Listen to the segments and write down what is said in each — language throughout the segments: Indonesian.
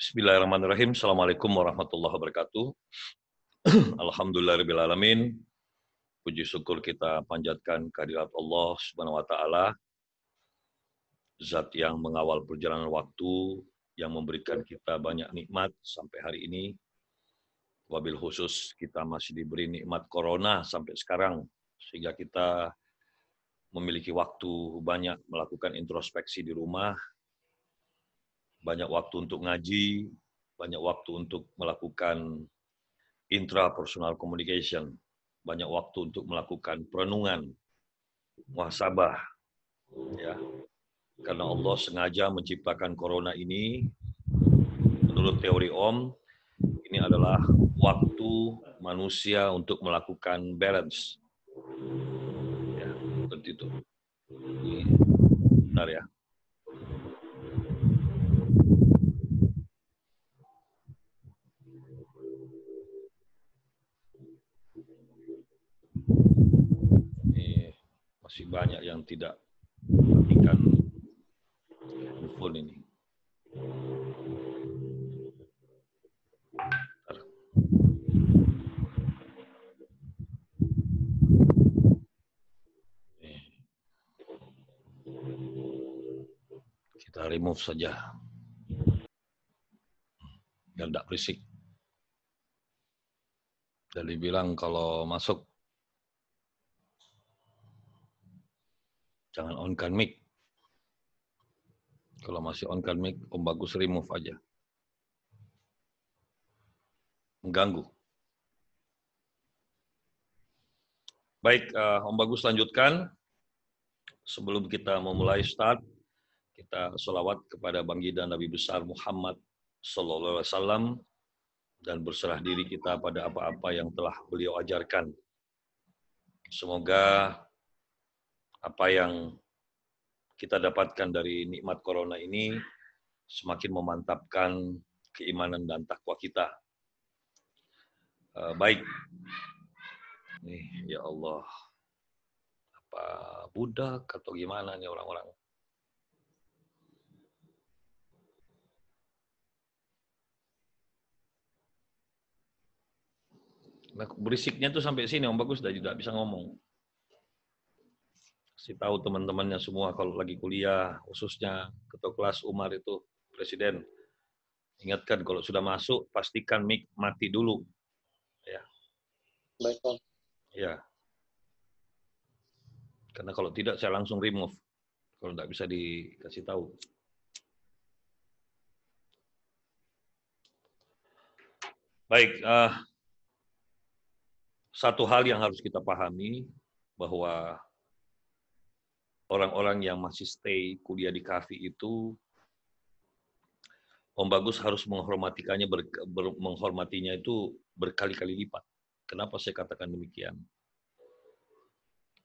Bismillahirrahmanirrahim. Assalamualaikum warahmatullahi wabarakatuh. Alhamdulillahirabbil alamin. Puji syukur kita panjatkan kehadirat Allah Subhanahu wa taala, zat yang mengawal perjalanan waktu, yang memberikan kita banyak nikmat sampai hari ini. Wabil khusus kita masih diberi nikmat corona sampai sekarang, sehingga kita memiliki waktu banyak melakukan introspeksi di rumah, banyak waktu untuk ngaji, banyak waktu untuk melakukan intrapersonal communication, banyak waktu untuk melakukan perenungan, muhasabah, ya. Karena Allah sengaja menciptakan corona ini, menurut teori Om, ini adalah waktu manusia untuk melakukan balance. Ya, seperti itu. Ini, benar ya. Ini masih banyak yang tidak perhatikan handphone ini. Kita remove saja, biar tidak berisik. Jadi bilang kalau masuk, jangan on-kan mic. Kalau masih on-kan mic, Om Bagus remove aja. Mengganggu. Baik, Om Bagus lanjutkan. Sebelum kita memulai start, kita sholawat kepada baginda Nabi besar Muhammad Sallallahu Alaihi Wasallam dan berserah diri kita pada apa-apa yang telah beliau ajarkan. Semoga apa yang kita dapatkan dari nikmat corona ini semakin memantapkan keimanan dan takwa kita. Baik, nih ya Allah, apa budak atau gimana nih orang-orang? Nah, berisiknya tuh sampai sini, Om Bagus sudah tidak bisa ngomong. Kasih tahu teman-temannya semua kalau lagi kuliah, khususnya ketua kelas Umar itu presiden. Ingatkan kalau sudah masuk, pastikan mic mati dulu. Ya. Baik, Om. Ya. Karena kalau tidak saya langsung remove. Kalau tidak bisa dikasih tahu. Baik, satu hal yang harus kita pahami bahwa orang-orang yang masih stay kuliah di KAFI itu, Om Bagus harus menghormatinya itu berkali-kali lipat. Kenapa saya katakan demikian?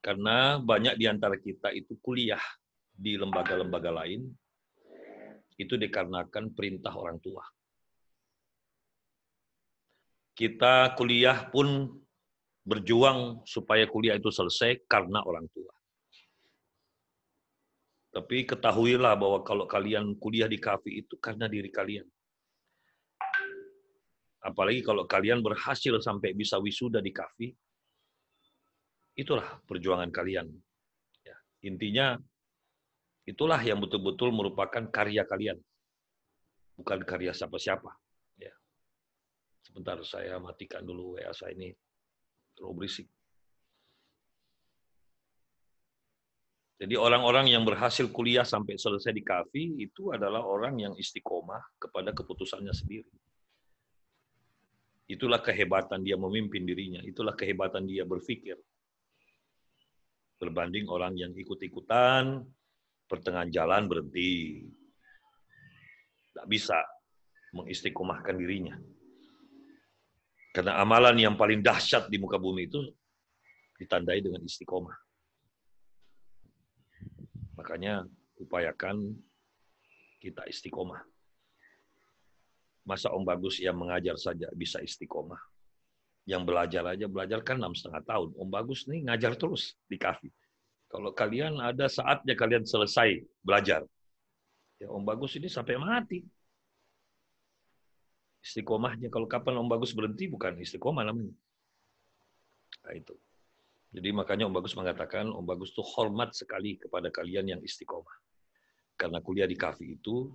Karena banyak di antara kita itu kuliah di lembaga-lembaga lain, itu dikarenakan perintah orang tua. Kita kuliah pun berjuang supaya kuliah itu selesai karena orang tua. Tapi ketahuilah bahwa kalau kalian kuliah di KAFI itu karena diri kalian. Apalagi kalau kalian berhasil sampai bisa wisuda di KAFI, itulah perjuangan kalian. Ya, intinya, itulah yang betul-betul merupakan karya kalian. Bukan karya siapa-siapa. Ya. Sebentar, saya matikan dulu WA saya ini. Terlalu berisik. Jadi orang-orang yang berhasil kuliah sampai selesai di KAFI itu adalah orang yang istiqomah kepada keputusannya sendiri. Itulah kehebatan dia memimpin dirinya, itulah kehebatan dia berpikir. Berbanding orang yang ikut-ikutan, pertengahan jalan berhenti. Tidak bisa mengistiqomahkan dirinya. Karena amalan yang paling dahsyat di muka bumi itu ditandai dengan istiqomah. Makanya upayakan kita istiqomah. Masa Om Bagus yang mengajar saja bisa istiqomah. Yang belajar kan 6,5 tahun. Om Bagus nih ngajar terus di KAFI. Kalau kalian ada saatnya kalian selesai belajar. Ya Om Bagus ini sampai mati. Istiqomahnya, kalau kapan Om Bagus berhenti, bukan istiqomah namanya. Nah, itu. Jadi makanya Om Bagus mengatakan, Om Bagus tuh hormat sekali kepada kalian yang istiqomah. Karena kuliah di KAFI itu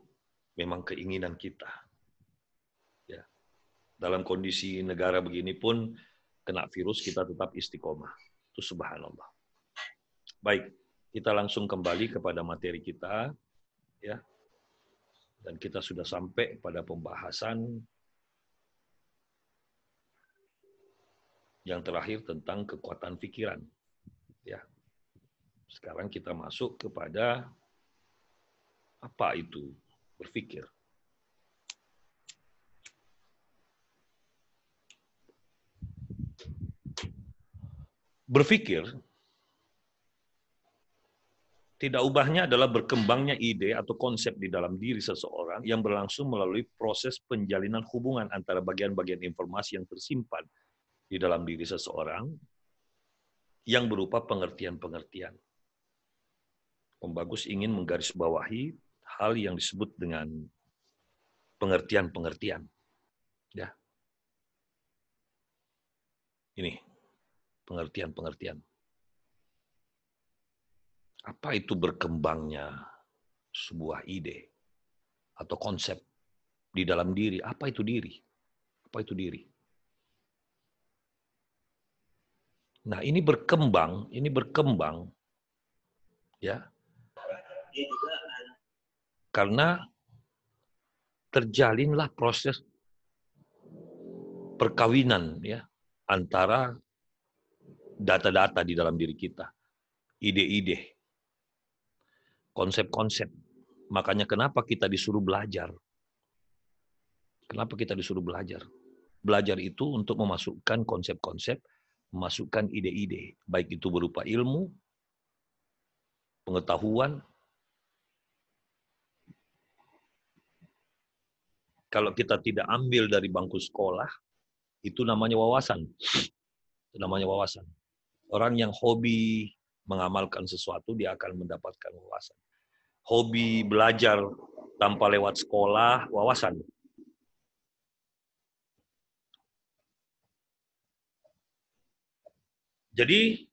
memang keinginan kita. Ya. Dalam kondisi negara begini pun, kena virus, kita tetap istiqomah. Itu subhanallah. Baik, kita langsung kembali kepada materi kita. Ya. Dan kita sudah sampai pada pembahasan yang terakhir tentang kekuatan pikiran. Ya. Sekarang kita masuk kepada apa itu berpikir. Berpikir tidak ubahnya adalah berkembangnya ide atau konsep di dalam diri seseorang yang berlangsung melalui proses penjalinan hubungan antara bagian-bagian informasi yang tersimpan di dalam diri seseorang yang berupa pengertian-pengertian. Om Bagus ingin menggarisbawahi hal yang disebut dengan pengertian-pengertian. Ya. Ini, pengertian-pengertian. Apa itu berkembangnya sebuah ide atau konsep di dalam diri? Apa itu diri? Apa itu diri? Nah, ini berkembang ya. Karena terjalinlah proses perkawinan ya antara data-data di dalam diri kita, ide-ide, konsep-konsep. Makanya kenapa kita disuruh belajar? Kenapa kita disuruh belajar? Belajar itu untuk memasukkan konsep-konsep, memasukkan ide-ide, baik itu berupa ilmu, pengetahuan. Kalau kita tidak ambil dari bangku sekolah, itu namanya wawasan. Itu namanya wawasan. Orang yang hobi mengamalkan sesuatu, dia akan mendapatkan wawasan. Hobi belajar tanpa lewat sekolah, wawasan. Jadi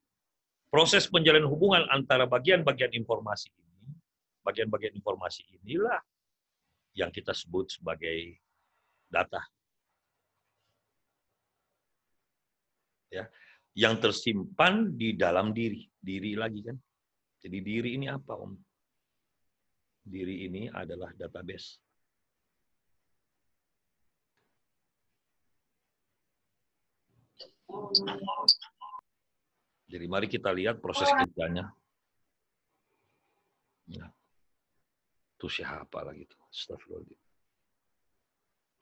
proses penjalinan hubungan antara bagian-bagian informasi ini, bagian-bagian informasi inilah yang kita sebut sebagai data. Ya, yang tersimpan di dalam diri. Diri lagi kan. Jadi diri ini apa, Om? Diri ini adalah database. Jadi mari kita lihat proses kerjanya. Nah, itu siapa lagi itu? Astagfirullahaladzim.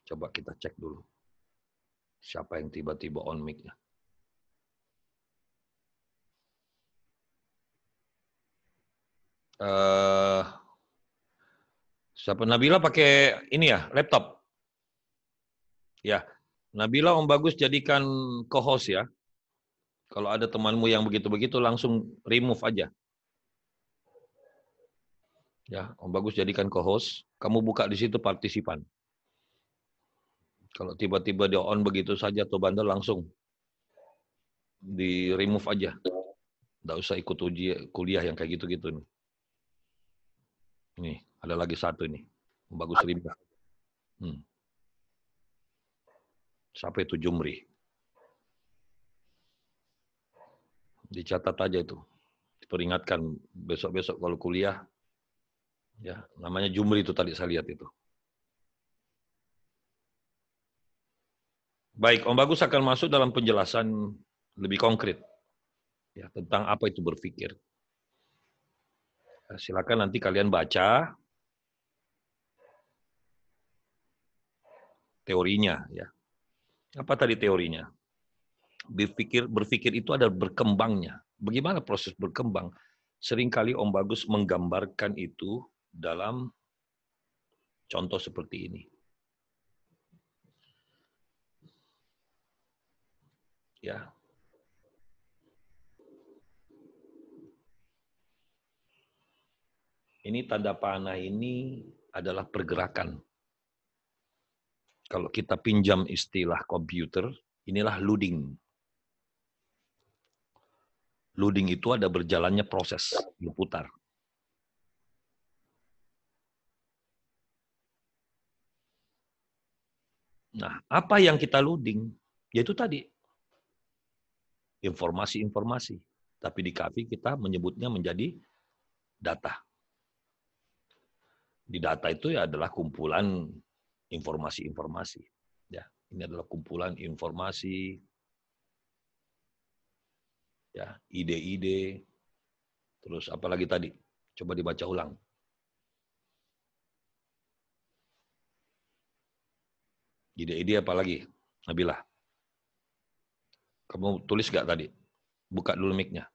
Coba kita cek dulu. Siapa yang tiba-tiba on mic-nya? Siapa? Nabila pakai ini ya, laptop? Ya. Nabila Om Bagus jadikan co-host ya. Kalau ada temanmu yang begitu-begitu langsung remove aja. Ya, Om Bagus jadikan co-host, kamu buka di situ partisipan. Kalau tiba-tiba dia on begitu saja atau bandel langsung di remove aja. Nggak usah ikut kuliah yang kayak gitu-gitu nih. Nih, ada lagi satu nih. Om Bagus rimba. Siapa itu Jumri? Dicatat aja itu. Diperingatkan besok-besok kalau kuliah. Ya, namanya Jumri itu tadi saya lihat itu. Baik, Om Bagus akan masuk dalam penjelasan lebih konkret ya tentang apa itu berpikir. Ya, silakan nanti kalian baca teorinya ya. Apa tadi teorinya? Berpikir itu adalah berkembangnya. Bagaimana proses berkembang? Seringkali Om Bagus menggambarkan itu dalam contoh seperti ini. Ya. Ini tanda panah ini adalah pergerakan. Kalau kita pinjam istilah komputer, inilah loading. Loading itu ada berjalannya proses, berputar. Nah, apa yang kita loading? Yaitu tadi, informasi-informasi. Tapi di Kavi kita menyebutnya menjadi data. Di data itu ya adalah kumpulan informasi-informasi. Ya, ini adalah kumpulan informasi, ya, ide-ide, terus apalagi tadi? Coba dibaca ulang. Ide-ide apalagi? Nabila. Kamu tulis nggak tadi? Buka dulu mic-nya.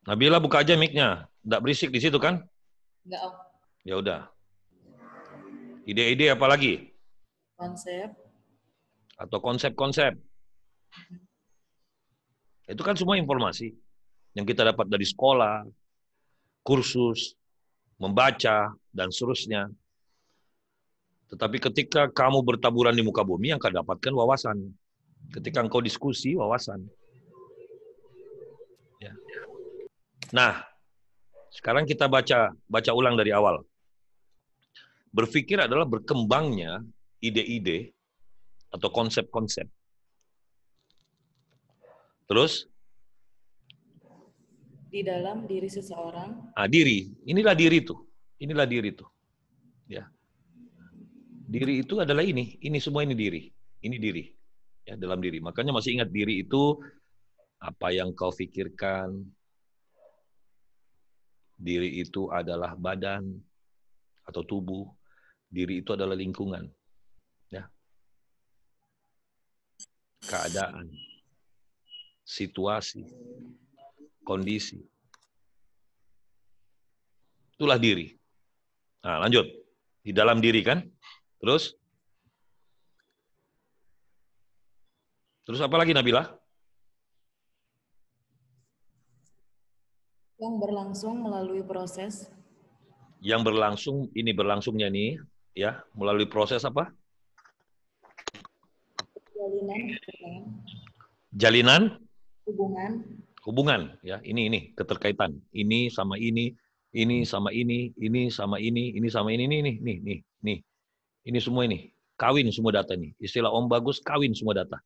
Nabila buka aja mic-nya. Nggak berisik di situ kan? Enggak, Om. Ya udah. Ide-ide apa lagi? Konsep. Atau konsep-konsep. Itu kan semua informasi yang kita dapat dari sekolah, kursus, membaca, dan seterusnya. Tetapi ketika kamu bertaburan di muka bumi, yang kau dapatkan wawasan. Ketika engkau diskusi, wawasan. Ya. Nah, sekarang kita baca ulang dari awal. Berpikir adalah berkembangnya ide-ide atau konsep-konsep. Terus? Di dalam diri seseorang. Diri. Inilah diri itu. Inilah diri itu. Ya. Diri itu adalah ini. Ini semua ini diri. Ini diri. Ya, dalam diri. Makanya masih ingat diri itu apa yang kau pikirkan. Diri itu adalah badan atau tubuh. Diri itu adalah lingkungan. Ya. Keadaan. Situasi. Kondisi. Itulah diri. Nah, lanjut. Di dalam diri kan? Terus apa lagi Nabila? Yang berlangsung melalui proses. Yang berlangsung, ini berlangsungnya nih, ya, melalui proses apa? Jalinan hubungan, ya. Ini keterkaitan. Ini sama ini sama ini sama ini sama ini. Ini semua ini. Kawin semua data nih. Istilah Om Bagus, kawin semua data.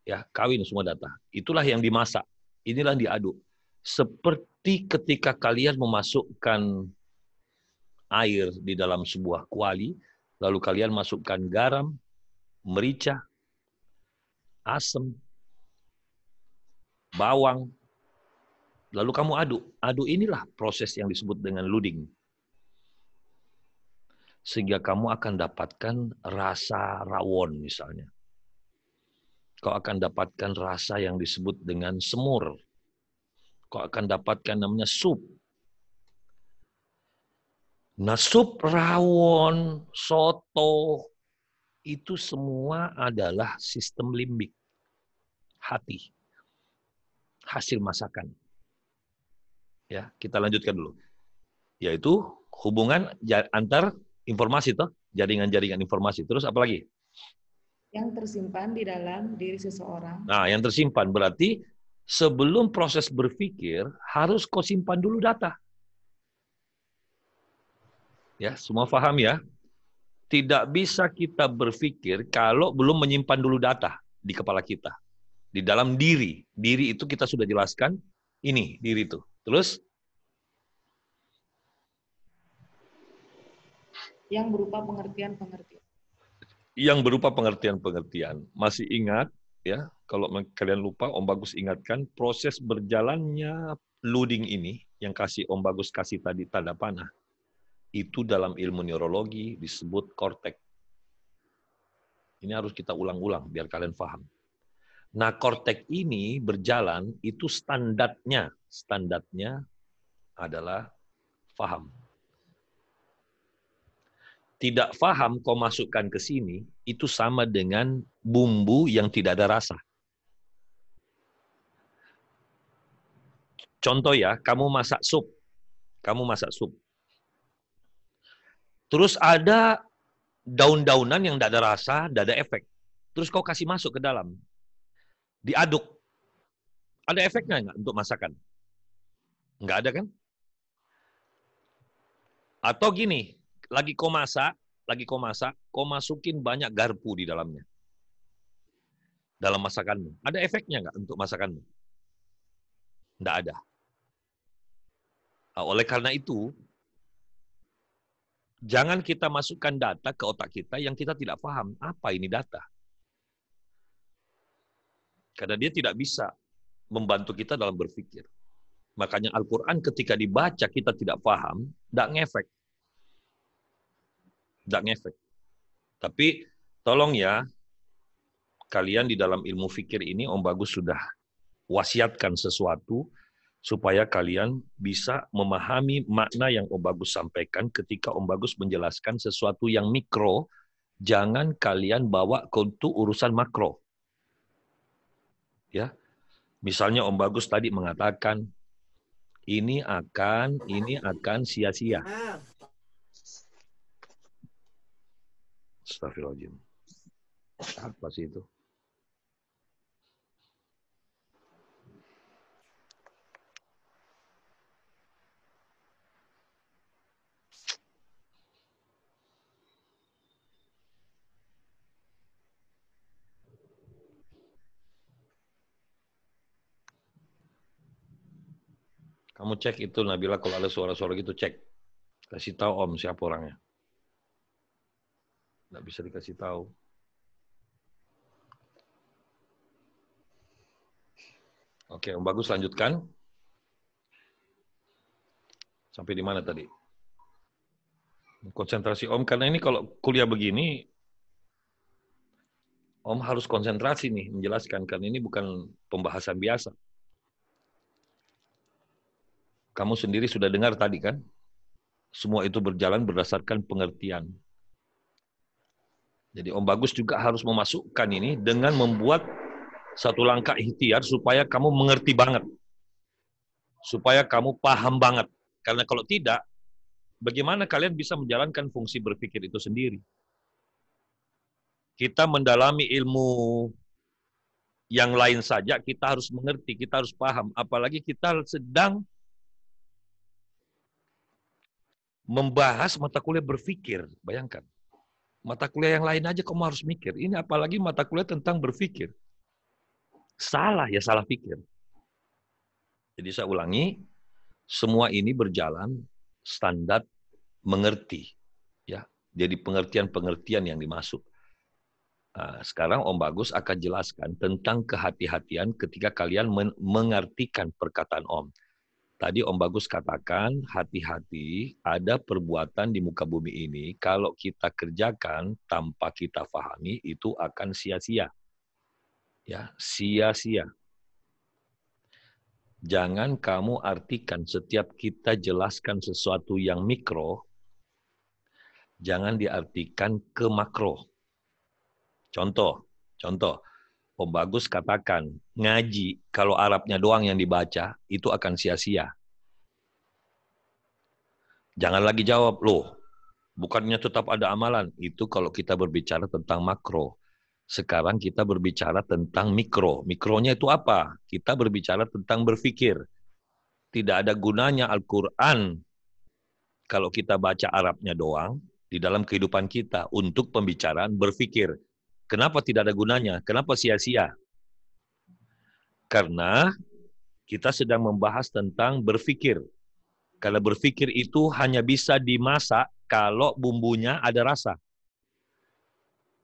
Ya, kawin semua data. Itulah yang dimasak. Inilah yang diaduk. Seperti ketika kalian memasukkan air di dalam sebuah kuali, lalu kalian masukkan garam, merica, asam, bawang, lalu kamu aduk. Aduk inilah proses yang disebut dengan loading. Sehingga kamu akan dapatkan rasa rawon misalnya. Kau akan dapatkan rasa yang disebut dengan semur. Kau akan dapatkan namanya sup. Nah, sup, rawon, soto, itu semua adalah sistem limbik. Hati. Hasil masakan. Ya, kita lanjutkan dulu. Yaitu hubungan antar informasi toh, jaringan-jaringan informasi. Terus apa lagi? Yang tersimpan di dalam diri seseorang. Nah, yang tersimpan berarti sebelum proses berpikir harus kau simpan dulu data. Ya, semua paham ya? Tidak bisa kita berpikir kalau belum menyimpan dulu data di kepala kita. Di dalam diri. Diri itu kita sudah jelaskan. Ini, diri itu. Terus? Yang berupa pengertian-pengertian. Yang berupa pengertian-pengertian. Masih ingat, ya? Kalau kalian lupa, Om Bagus ingatkan, proses berjalannya loading ini, yang Om Bagus kasih tadi tanda panah, itu dalam ilmu neurologi disebut kortek. Ini harus kita ulang-ulang biar kalian paham. Nah, kortek ini berjalan itu standarnya adalah paham. Tidak paham kau masukkan ke sini itu sama dengan bumbu yang tidak ada rasa. Contoh ya, kamu masak sup. Terus ada daun-daunan yang tidak ada rasa, tidak ada efek. Terus kau kasih masuk ke dalam. Diaduk. Ada efeknya nggak untuk masakan? Nggak ada kan? Atau gini, lagi kau masak, kau masukin banyak garpu di dalamnya. Dalam masakanmu. Ada efeknya nggak untuk masakanmu? Nggak ada. Nah, oleh karena itu, jangan kita masukkan data ke otak kita yang kita tidak paham. Apa ini data? Karena dia tidak bisa membantu kita dalam berpikir. Makanya Al-Quran ketika dibaca kita tidak paham, tidak ngefek. Tidak ngefek. Tapi tolong ya, kalian di dalam ilmu fikir ini Om Bagus sudah wasiatkan sesuatu supaya kalian bisa memahami makna yang Om Bagus sampaikan ketika Om Bagus menjelaskan sesuatu yang mikro, jangan kalian bawa ke untuk urusan makro. Ya. Misalnya Om Bagus tadi mengatakan ini akan sia-sia. Astagfirullahaladzim. Apa sih itu? Kamu cek itu, Nabila, kalau ada suara-suara gitu, cek. Kasih tahu Om siapa orangnya. Nggak bisa dikasih tahu. Oke, Om Bagus lanjutkan. Sampai di mana tadi? Konsentrasi Om, karena ini kalau kuliah begini, Om harus konsentrasi nih menjelaskan, karena ini bukan pembahasan biasa. Kamu sendiri sudah dengar tadi kan? Semua itu berjalan berdasarkan pengertian. Jadi Om Bagus juga harus memasukkan ini dengan membuat satu langkah ikhtiar supaya kamu mengerti banget. Supaya kamu paham banget. Karena kalau tidak, bagaimana kalian bisa menjalankan fungsi berpikir itu sendiri? Kita mendalami ilmu yang lain saja, kita harus mengerti, kita harus paham. Apalagi kita sedang membahas mata kuliah berpikir. Bayangkan. Mata kuliah yang lain aja kamu harus mikir. Ini apalagi mata kuliah tentang berpikir. Salah ya, salah pikir. Jadi saya ulangi, semua ini berjalan standar mengerti. Ya, jadi pengertian-pengertian yang dimasuk. Nah, sekarang Om Bagus akan jelaskan tentang kehati-hatian ketika kalian mengartikan perkataan Om. Tadi Om Bagus katakan, hati-hati ada perbuatan di muka bumi ini, kalau kita kerjakan tanpa kita pahami, itu akan sia-sia. Ya, sia-sia. Jangan kamu artikan setiap kita jelaskan sesuatu yang mikro, jangan diartikan ke makro. Contoh, Om Bagus katakan, ngaji, kalau Arabnya doang yang dibaca, itu akan sia-sia. Jangan lagi jawab, loh, bukannya tetap ada amalan. Itu kalau kita berbicara tentang makro. Sekarang kita berbicara tentang mikro. Mikronya itu apa? Kita berbicara tentang berpikir. Tidak ada gunanya Al-Quran kalau kita baca Arabnya doang di dalam kehidupan kita untuk pembicaraan berpikir. Kenapa tidak ada gunanya? Kenapa sia-sia? Karena kita sedang membahas tentang berpikir. Kalau berpikir itu hanya bisa dimasak kalau bumbunya ada rasa.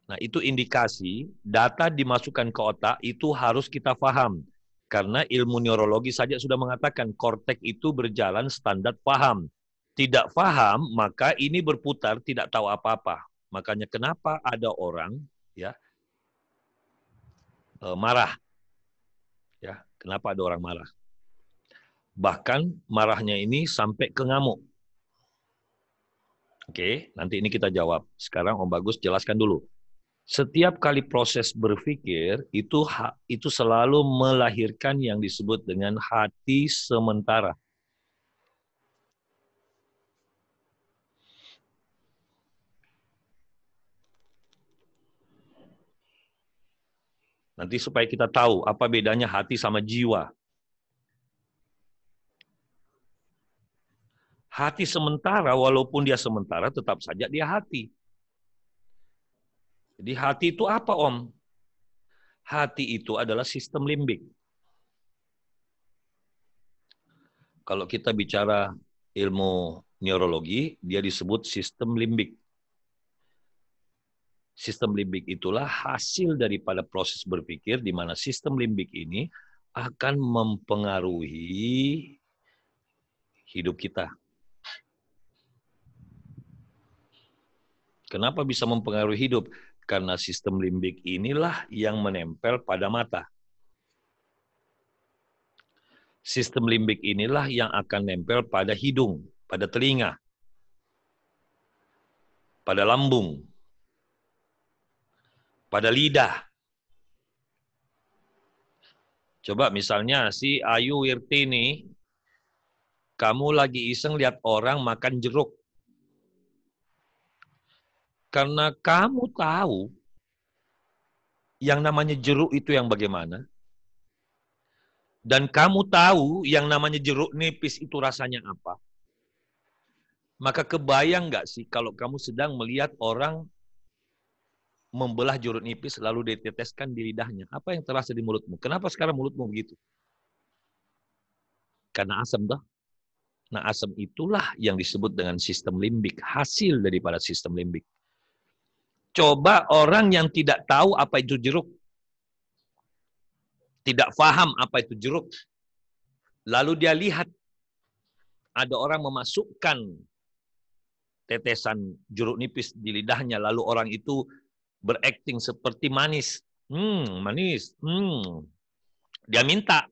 Nah, itu indikasi data dimasukkan ke otak itu harus kita paham. Karena ilmu neurologi saja sudah mengatakan kortek itu berjalan standar paham. Tidak paham, maka ini berputar tidak tahu apa-apa. Makanya kenapa ada orang ya marah. Ya, kenapa ada orang marah? Bahkan marahnya ini sampai ke ngamuk. Oke, nanti ini kita jawab. Sekarang Om Bagus jelaskan dulu. Setiap kali proses berpikir itu selalu melahirkan yang disebut dengan hati sementara. Nanti supaya kita tahu apa bedanya hati sama jiwa. Hati sementara, walaupun dia sementara, tetap saja dia hati. Jadi hati itu apa, Om? Hati itu adalah sistem limbik. Kalau kita bicara ilmu neurologi, dia disebut sistem limbik. Sistem limbik itulah hasil daripada proses berpikir di mana sistem limbik ini akan mempengaruhi hidup kita. Kenapa bisa mempengaruhi hidup? Karena sistem limbik inilah yang menempel pada mata. Sistem limbik inilah yang akan nempel pada hidung, pada telinga, pada lambung, pada lidah. Coba misalnya si Ayu Wirti nih, kamu lagi iseng lihat orang makan jeruk. Karena kamu tahu yang namanya jeruk itu yang bagaimana, dan kamu tahu yang namanya jeruk nipis itu rasanya apa, maka kebayang nggak sih kalau kamu sedang melihat orang membelah jeruk nipis lalu diteteskan di lidahnya. Apa yang terasa di mulutmu? Kenapa sekarang mulutmu begitu? Karena asam toh. Nah, asam itulah yang disebut dengan sistem limbik, hasil daripada sistem limbik. Coba orang yang tidak tahu apa itu jeruk, tidak paham apa itu jeruk, lalu dia lihat ada orang memasukkan tetesan jeruk nipis di lidahnya, lalu orang itu berakting seperti manis. Manis. Dia minta.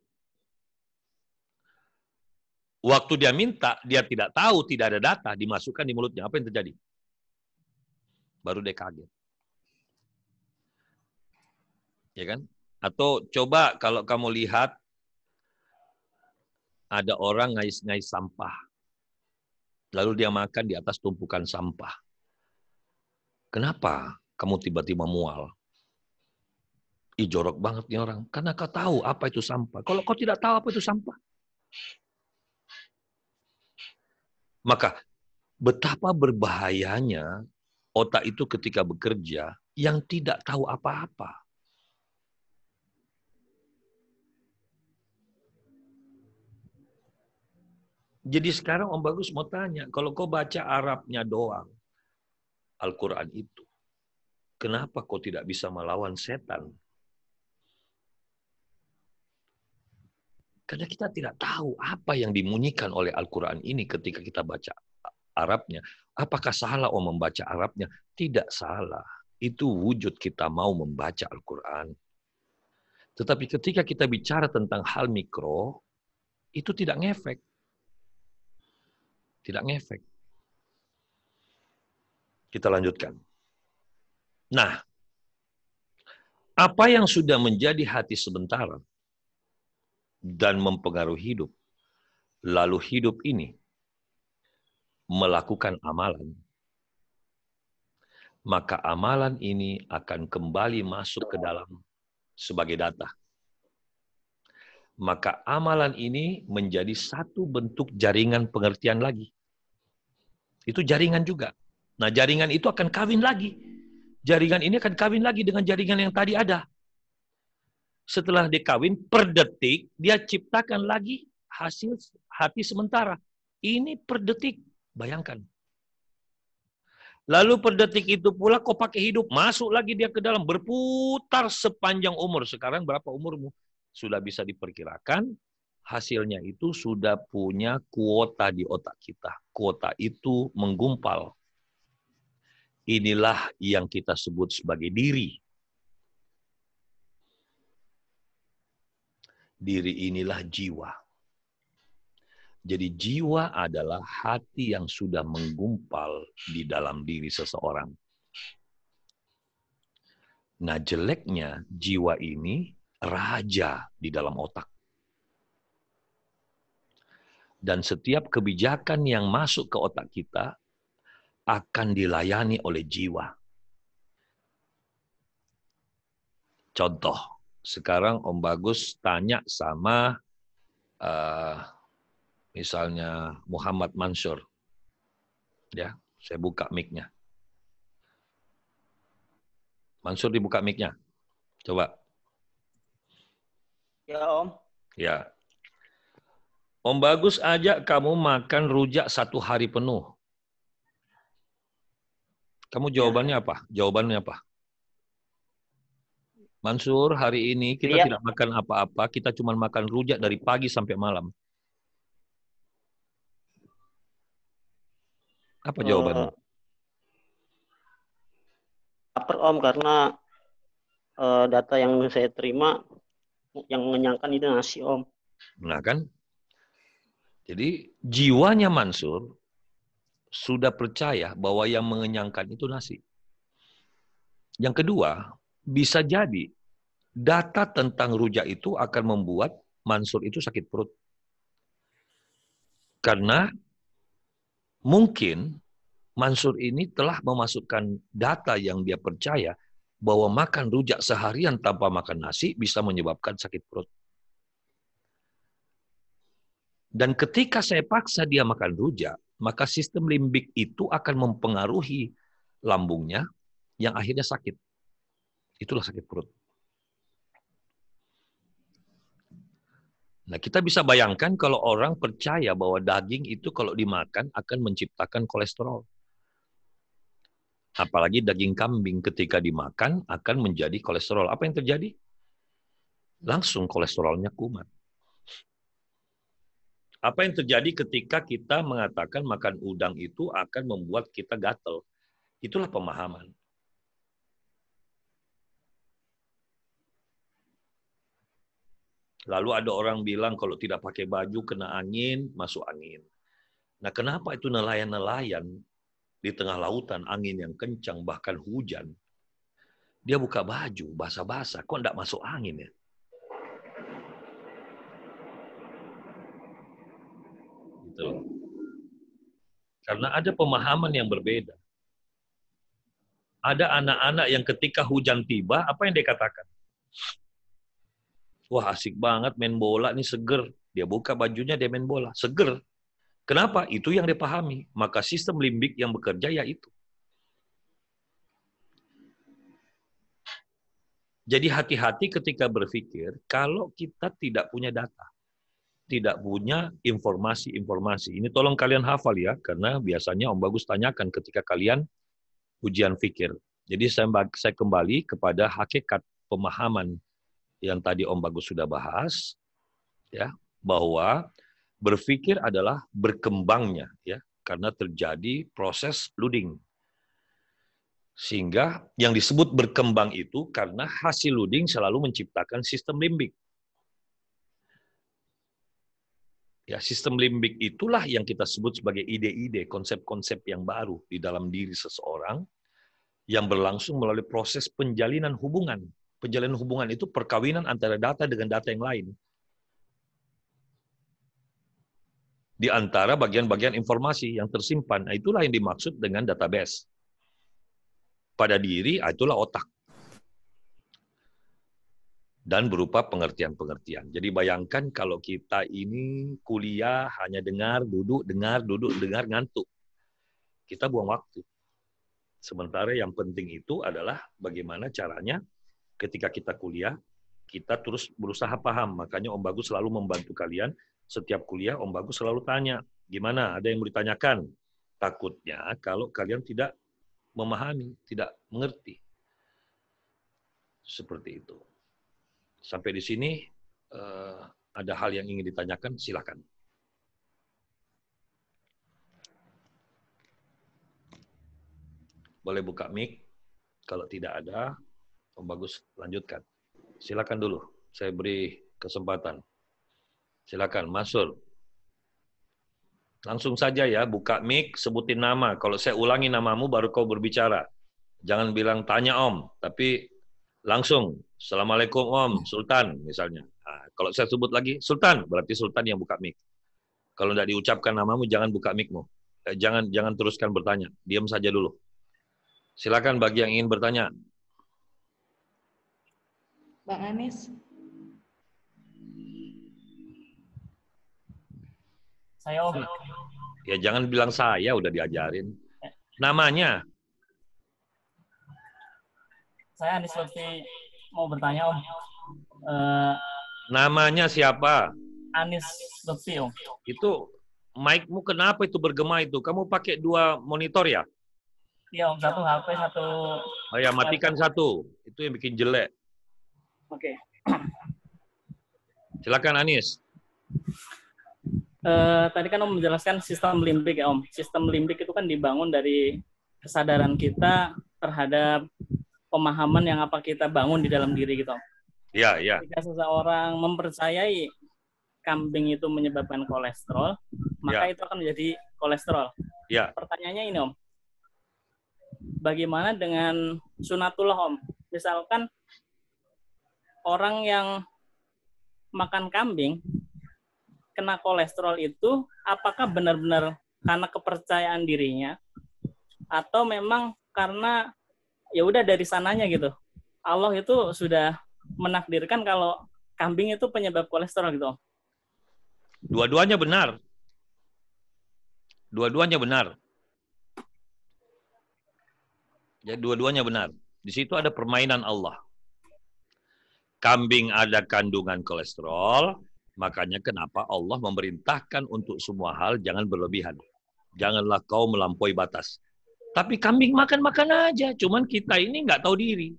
Waktu dia minta, dia tidak tahu, tidak ada data, dimasukkan di mulutnya. Apa yang terjadi? Baru dia kaget. Ya kan? Atau coba kalau kamu lihat ada orang ngais-ngais sampah. Lalu dia makan di atas tumpukan sampah. Kenapa kamu tiba-tiba mual? Ih, jorok banget nih orang. Karena kau tahu apa itu sampah. Kalau kau tidak tahu apa itu sampah, maka betapa berbahayanya otak itu ketika bekerja yang tidak tahu apa-apa. Jadi sekarang Om Bagus mau tanya, kalau kau baca Arabnya doang, Al-Quran itu, kenapa kau tidak bisa melawan setan? Karena kita tidak tahu apa yang dimunyikan oleh Al-Quran ini ketika kita baca Arabnya. Apakah salah Om membaca Arabnya? Tidak salah. Itu wujud kita mau membaca Al-Quran. Tetapi ketika kita bicara tentang hal mikro, itu tidak ngefek. Tidak ngefek. Kita lanjutkan. Nah, apa yang sudah menjadi hati sementara dan mempengaruhi hidup, lalu hidup ini melakukan amalan, maka amalan ini akan kembali masuk ke dalam sebagai data. Maka amalan ini menjadi satu bentuk jaringan pengertian lagi. Itu jaringan juga. Nah, jaringan itu akan kawin lagi. Jaringan ini akan kawin lagi dengan jaringan yang tadi ada. Setelah dikawin, per detik, dia ciptakan lagi hasil hati sementara. Ini per detik. Bayangkan. Lalu per detik itu pula kau pakai hidup. Masuk lagi dia ke dalam. Berputar sepanjang umur. Sekarang berapa umurmu? Sudah bisa diperkirakan. Hasilnya itu sudah punya kuota di otak kita. Kuota itu menggumpal. Inilah yang kita sebut sebagai diri. Diri inilah jiwa. Jadi jiwa adalah hati yang sudah menggumpal di dalam diri seseorang. Nah, jeleknya jiwa ini raja di dalam otak. Dan setiap kebijakan yang masuk ke otak kita akan dilayani oleh jiwa. Contoh, Sekarang Om Bagus tanya sama misalnya Muhammad Mansur. Ya, saya buka mic-nya. Mansur dibuka mic-nya. Coba. Ya, Om. Ya. Om Bagus ajak kamu makan rujak 1 hari penuh. Kamu jawabannya apa? Jawabannya apa? Mansur, hari ini kita tidak makan apa-apa, kita cuma makan rujak dari pagi sampai malam. Apa jawabannya? Lapar, Om, karena data yang saya terima yang mengenyangkan itu nasi, Om. Nah kan? Jadi jiwanya Mansur sudah percaya bahwa yang mengenyangkan itu nasi. Yang kedua, bisa jadi data tentang rujak itu akan membuat Mansur itu sakit perut. Karena mungkin Mansur ini telah memasukkan data yang dia percaya bahwa makan rujak seharian tanpa makan nasi bisa menyebabkan sakit perut. Dan ketika saya paksa dia makan rujak, maka sistem limbik itu akan mempengaruhi lambungnya yang akhirnya sakit. Itulah sakit perut. Nah, kita bisa bayangkan kalau orang percaya bahwa daging itu kalau dimakan akan menciptakan kolesterol. Apalagi daging kambing ketika dimakan akan menjadi kolesterol. Apa yang terjadi? Langsung kolesterolnya kumat. Apa yang terjadi ketika kita mengatakan makan udang itu akan membuat kita gatel? Itulah pemahaman. Lalu ada orang bilang kalau tidak pakai baju kena angin, masuk angin. Nah, kenapa itu nelayan-nelayan di tengah lautan, angin yang kencang, bahkan hujan, dia buka baju, basah-basah, kok enggak masuk angin ya? Gitu. Karena ada pemahaman yang berbeda. Ada anak-anak yang ketika hujan tiba, apa yang dia katakan? Wah, asik banget main bola, nih seger. Dia buka bajunya, dia main bola. Seger. Kenapa? Itu yang dia pahami. Maka sistem limbik yang bekerja ya itu. Jadi hati-hati ketika berpikir, kalau kita tidak punya data, tidak punya informasi-informasi. Ini tolong kalian hafal ya, karena biasanya Om Bagus tanyakan ketika kalian ujian fikir. Jadi saya kembali kepada hakikat pemahaman yang tadi Om Bagus sudah bahas, ya, bahwa berpikir adalah berkembangnya, ya, karena terjadi proses loading. Sehingga yang disebut berkembang itu karena hasil loading selalu menciptakan sistem limbik. Ya, sistem limbik itulah yang kita sebut sebagai ide-ide, konsep-konsep yang baru di dalam diri seseorang yang berlangsung melalui proses penjalinan hubungan. Penjalinan hubungan itu perkawinan antara data dengan data yang lain. Di antara bagian-bagian informasi yang tersimpan, itulah yang dimaksud dengan database. Pada diri, itulah otak. Dan berupa pengertian-pengertian. Jadi bayangkan kalau kita ini kuliah hanya dengar, duduk, dengar, ngantuk. Kita buang waktu. Sementara yang penting itu adalah bagaimana caranya ketika kita kuliah, kita terus berusaha paham. Makanya Om Bagus selalu membantu kalian. Setiap kuliah Om Bagus selalu tanya, gimana? Ada yang mau ditanyakan? Takutnya kalau kalian tidak memahami, tidak mengerti. Seperti itu. Sampai di sini ada hal yang ingin ditanyakan, silakan. Boleh buka mic. Kalau tidak ada, Om Bagus lanjutkan. Silakan dulu. Saya beri kesempatan. Silakan, Mansur. Langsung saja ya, buka mic, sebutin nama. Kalau saya ulangi namamu, baru kau berbicara. Jangan bilang tanya Om, tapi langsung. Assalamualaikum Om, Sultan misalnya. Nah, kalau saya sebut lagi, Sultan, berarti Sultan yang buka mic. Kalau tidak diucapkan namamu, jangan buka mic-mu. Jangan teruskan bertanya. Diam saja dulu. Silakan bagi yang ingin bertanya. Bang Anis. Saya Om. Ya jangan bilang saya udah diajarin. Namanya? Saya Anis Lutfi mau bertanya Om. Namanya siapa? Anis Lutfi Om. Itu mic-mu kenapa itu bergema itu? Kamu pakai 2 monitor ya? Iya Om, satu HP, satu... Oh ya, matikan satu. Itu yang bikin jelek. Oke. Silakan Anis. Tadi kan Om menjelaskan sistem limbik ya Om. Sistem limbik itu kan dibangun dari kesadaran kita terhadap pemahaman yang apa kita bangun di dalam diri gitu Om. Ya, ya. Jika seseorang mempercayai kambing itu menyebabkan kolesterol, maka itu akan menjadi kolesterol. Ya. Pertanyaannya ini Om, bagaimana dengan sunatullah Om? Misalkan orang yang makan kambing kena kolesterol itu, apakah benar-benar karena kepercayaan dirinya, atau memang karena ya udah dari sananya gitu, Allah itu sudah menakdirkan kalau kambing itu penyebab kolesterol gitu Om? Dua-duanya benar. Dua-duanya benar. Ya, dua-duanya benar. Di situ ada permainan Allah. Kambing ada kandungan kolesterol, makanya kenapa Allah memerintahkan untuk semua hal jangan berlebihan. Janganlah kau melampaui batas. Tapi kambing makan-makan aja, cuman kita ini nggak tahu diri.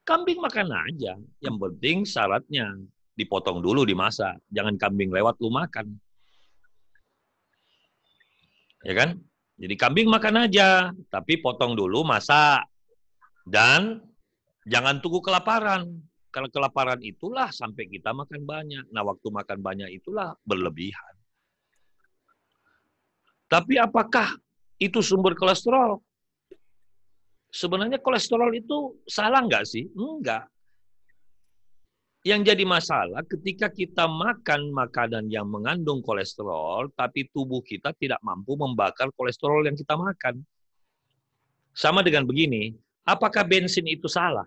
Kambing makan aja, yang penting syaratnya dipotong dulu dimasak. Jangan kambing lewat lu makan. Ya kan? Jadi kambing makan aja, tapi potong dulu masak. Dan jangan tunggu kelaparan. Kalau kelaparan itulah sampai kita makan banyak. Nah, waktu makan banyak itulah berlebihan. Tapi apakah itu sumber kolesterol? Sebenarnya kolesterol itu salah nggak sih? Enggak. Yang jadi masalah ketika kita makan makanan yang mengandung kolesterol, tapi tubuh kita tidak mampu membakar kolesterol yang kita makan. Sama dengan begini, apakah bensin itu salah?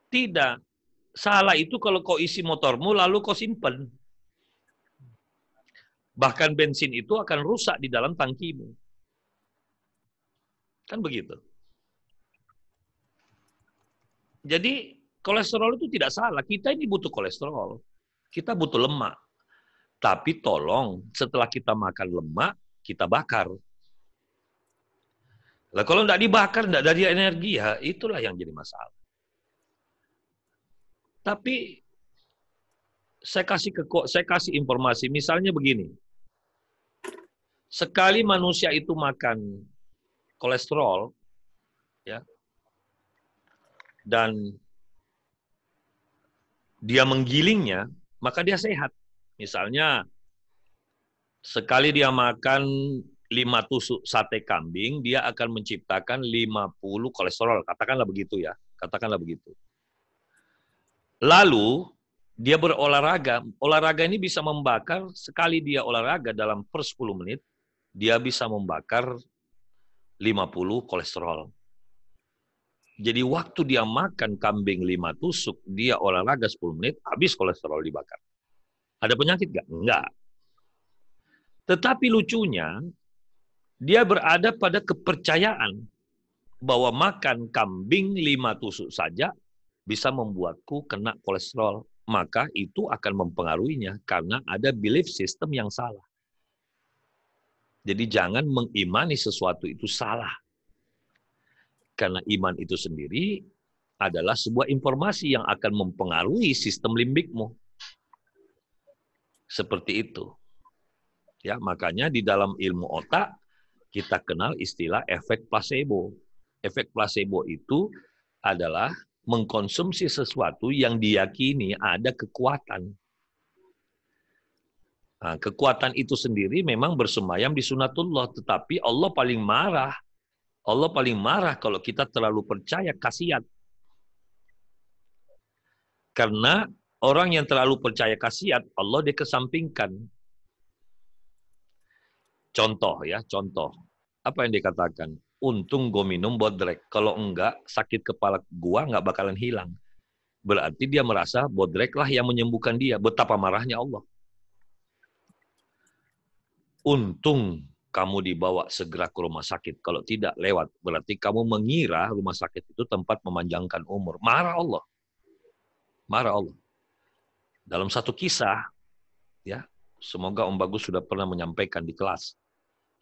Tidak. Salah itu kalau kau isi motormu lalu kau simpen. Bahkan bensin itu akan rusak di dalam tangkimu. Kan begitu. Jadi kolesterol itu tidak salah. Kita ini butuh kolesterol. Kita butuh lemak. Tapi tolong setelah kita makan lemak, kita bakar. Lah kalau tidak dibakar, tidak ada energi, ya itulah yang jadi masalah. Tapi saya kasih informasi, misalnya begini. Sekali manusia itu makan kolesterol, ya, dan dia menggilingnya, maka dia sehat. Misalnya, sekali dia makan 5 tusuk sate kambing, dia akan menciptakan 50 kolesterol. Katakanlah begitu ya. Katakanlah begitu. Lalu, dia berolahraga. Olahraga ini bisa membakar, sekali dia olahraga dalam per 10 menit, dia bisa membakar 50 kolesterol. Jadi waktu dia makan kambing 5 tusuk, dia olahraga 10 menit, habis kolesterol dibakar. Ada penyakit nggak? Enggak. Tetapi lucunya, dia berada pada kepercayaan bahwa makan kambing 5 tusuk saja bisa membuatku kena kolesterol. Maka itu akan mempengaruhinya karena ada belief system yang salah. Jadi jangan mengimani sesuatu itu salah. Karena iman itu sendiri adalah sebuah informasi yang akan mempengaruhi sistem limbikmu. Seperti itu. Ya, makanya di dalam ilmu otak kita kenal istilah efek placebo. Efek placebo itu adalah mengkonsumsi sesuatu yang diyakini ada kekuatan. Nah, kekuatan itu sendiri memang bersemayam di sunatullah, tetapi Allah paling marah. Allah paling marah kalau kita terlalu percaya khasiat. Karena orang yang terlalu percaya khasiat, Allah dikesampingkan. Contoh ya, contoh. Apa yang dikatakan? untung gue minum bodrek. Kalau enggak, sakit kepala gua nggak bakalan hilang. Berarti dia merasa bodrek lah yang menyembuhkan dia. Betapa marahnya Allah. Untung kamu dibawa segera ke rumah sakit. Kalau tidak lewat, berarti kamu mengira rumah sakit itu tempat memanjangkan umur. Marah Allah. Marah Allah. Dalam satu kisah, ya, semoga Om Bagus sudah pernah menyampaikan di kelas.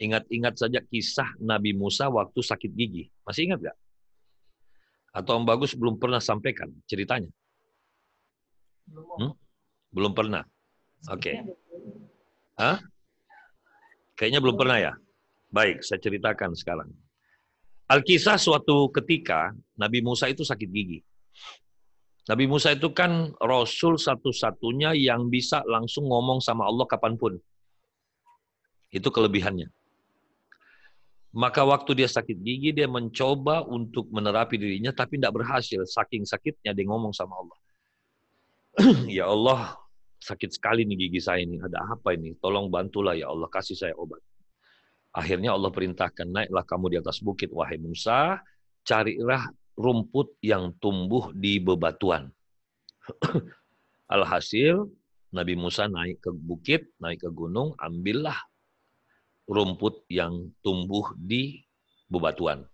Ingat-ingat saja kisah Nabi Musa waktu sakit gigi. Masih ingat nggak? Atau Om Bagus belum pernah sampaikan ceritanya? Belum pernah. Oke. Hah? Kayaknya belum pernah ya? Baik, saya ceritakan sekarang. Alkisah suatu ketika Nabi Musa itu sakit gigi. Nabi Musa itu kan Rasul satu-satunya yang bisa langsung ngomong sama Allah kapanpun. Itu kelebihannya. Maka waktu dia sakit gigi, dia mencoba untuk menerapi dirinya, tapi tidak berhasil. Saking sakitnya dia ngomong sama Allah. Ya Allah, sakit sekali nih gigi saya ini. Ada apa ini? Tolong bantulah ya Allah, kasih saya obat. Akhirnya Allah perintahkan, naiklah kamu di atas bukit, wahai Musa, carilah rumput yang tumbuh di bebatuan. Alhasil, Nabi Musa naik ke bukit, naik ke gunung, ambillah rumput yang tumbuh di bebatuan.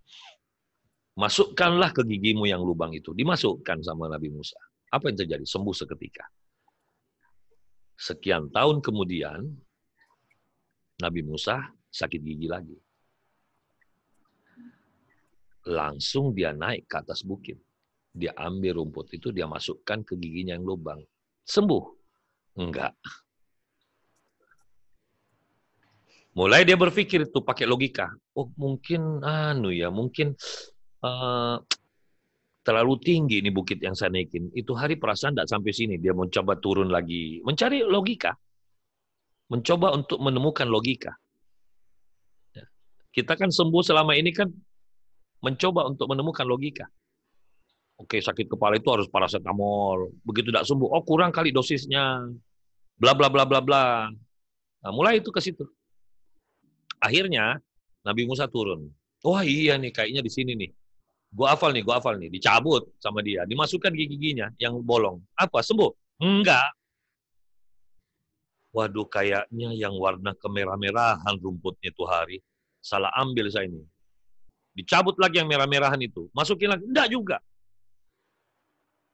Masukkanlah ke gigimu yang lubang itu. Dimasukkan sama Nabi Musa. Apa yang terjadi? Sembuh seketika. Sekian tahun kemudian, Nabi Musa sakit gigi lagi. Langsung dia naik ke atas bukit. Dia ambil rumput itu, dia masukkan ke giginya yang lubang. Sembuh? Enggak. Mulai dia berpikir itu pakai logika. Oh mungkin mungkin terlalu tinggi ini bukit yang saya naikin. Itu hari perasaan tidak sampai sini. Dia mencoba turun lagi. Mencari logika. Mencoba untuk menemukan logika. Kita kan sembuh selama ini kan mencoba untuk menemukan logika. Oke, sakit kepala itu harus paracetamol. Begitu tidak sembuh, oh kurang kali dosisnya. Bla bla bla bla bla. Nah, mulai itu ke situ. Akhirnya Nabi Musa turun. Wah iya nih, kayaknya di sini nih. Gua hafal nih. Dicabut sama dia. Dimasukkan giginya yang bolong. Apa? Sembuh? Enggak. Waduh, kayaknya yang warna kemerah-merahan rumputnya itu hari. Salah ambil saya ini. Dicabut lagi yang merah-merahan itu. Masukin lagi. Enggak juga.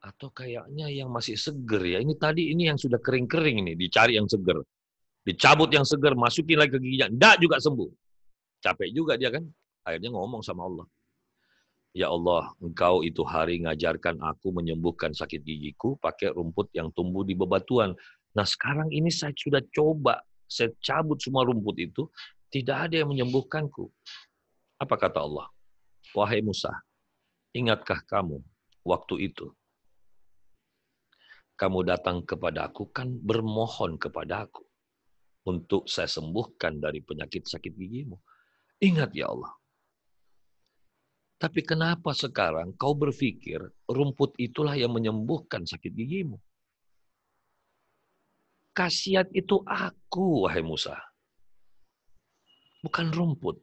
Atau kayaknya yang masih seger ya. Ini tadi ini yang sudah kering-kering ini. Dicari yang seger. Dicabut yang seger, masukin lagi ke giginya. Enggak juga sembuh. Capek juga dia kan. Akhirnya ngomong sama Allah. Ya Allah, Engkau itu hari ngajarkan aku menyembuhkan sakit gigiku pakai rumput yang tumbuh di bebatuan. Nah sekarang ini saya sudah coba. Saya cabut semua rumput itu. Tidak ada yang menyembuhkanku. Apa kata Allah? Wahai Musa, ingatkah kamu waktu itu? Kamu datang kepada aku kan bermohon kepada aku. Untuk saya sembuhkan dari penyakit sakit gigimu. Ingat ya Allah. Tapi kenapa sekarang kau berpikir rumput itulah yang menyembuhkan sakit gigimu? Khasiat itu aku, wahai Musa. Bukan rumput.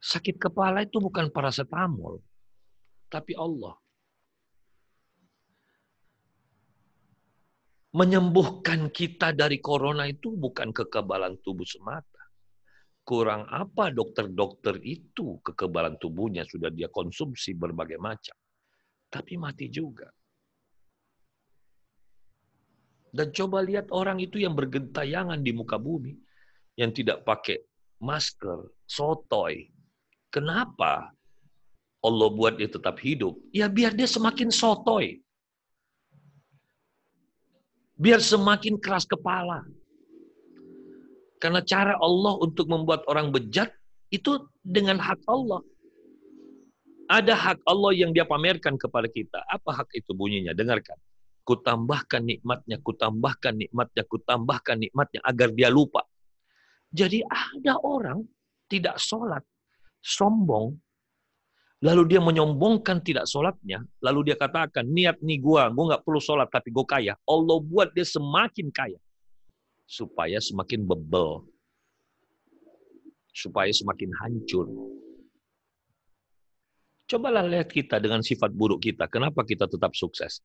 Sakit kepala itu bukan paracetamol. Tapi Allah. Menyembuhkan kita dari corona itu bukan kekebalan tubuh semata. Kurang apa dokter-dokter itu kekebalan tubuhnya sudah dia konsumsi berbagai macam. Tapi mati juga. Dan coba lihat orang itu yang bergentayangan di muka bumi. Yang tidak pakai masker, sotoy. Kenapa Allah buat dia tetap hidup? Ya biar dia semakin sotoy. Biar semakin keras kepala. Karena cara Allah untuk membuat orang bejat itu dengan hak Allah. Ada hak Allah yang dia pamerkan kepada kita. Apa hak itu bunyinya? Dengarkan. Kutambahkan nikmatnya, kutambahkan nikmatnya, kutambahkan nikmatnya agar dia lupa. Jadi ada orang tidak sholat, sombong, lalu dia menyombongkan tidak sholatnya, lalu dia katakan, niat nih gue nggak perlu sholat tapi gue kaya. Allah buat dia semakin kaya. Supaya semakin bebel. supaya semakin hancur. Cobalah lihat kita dengan sifat buruk kita. Kenapa kita tetap sukses?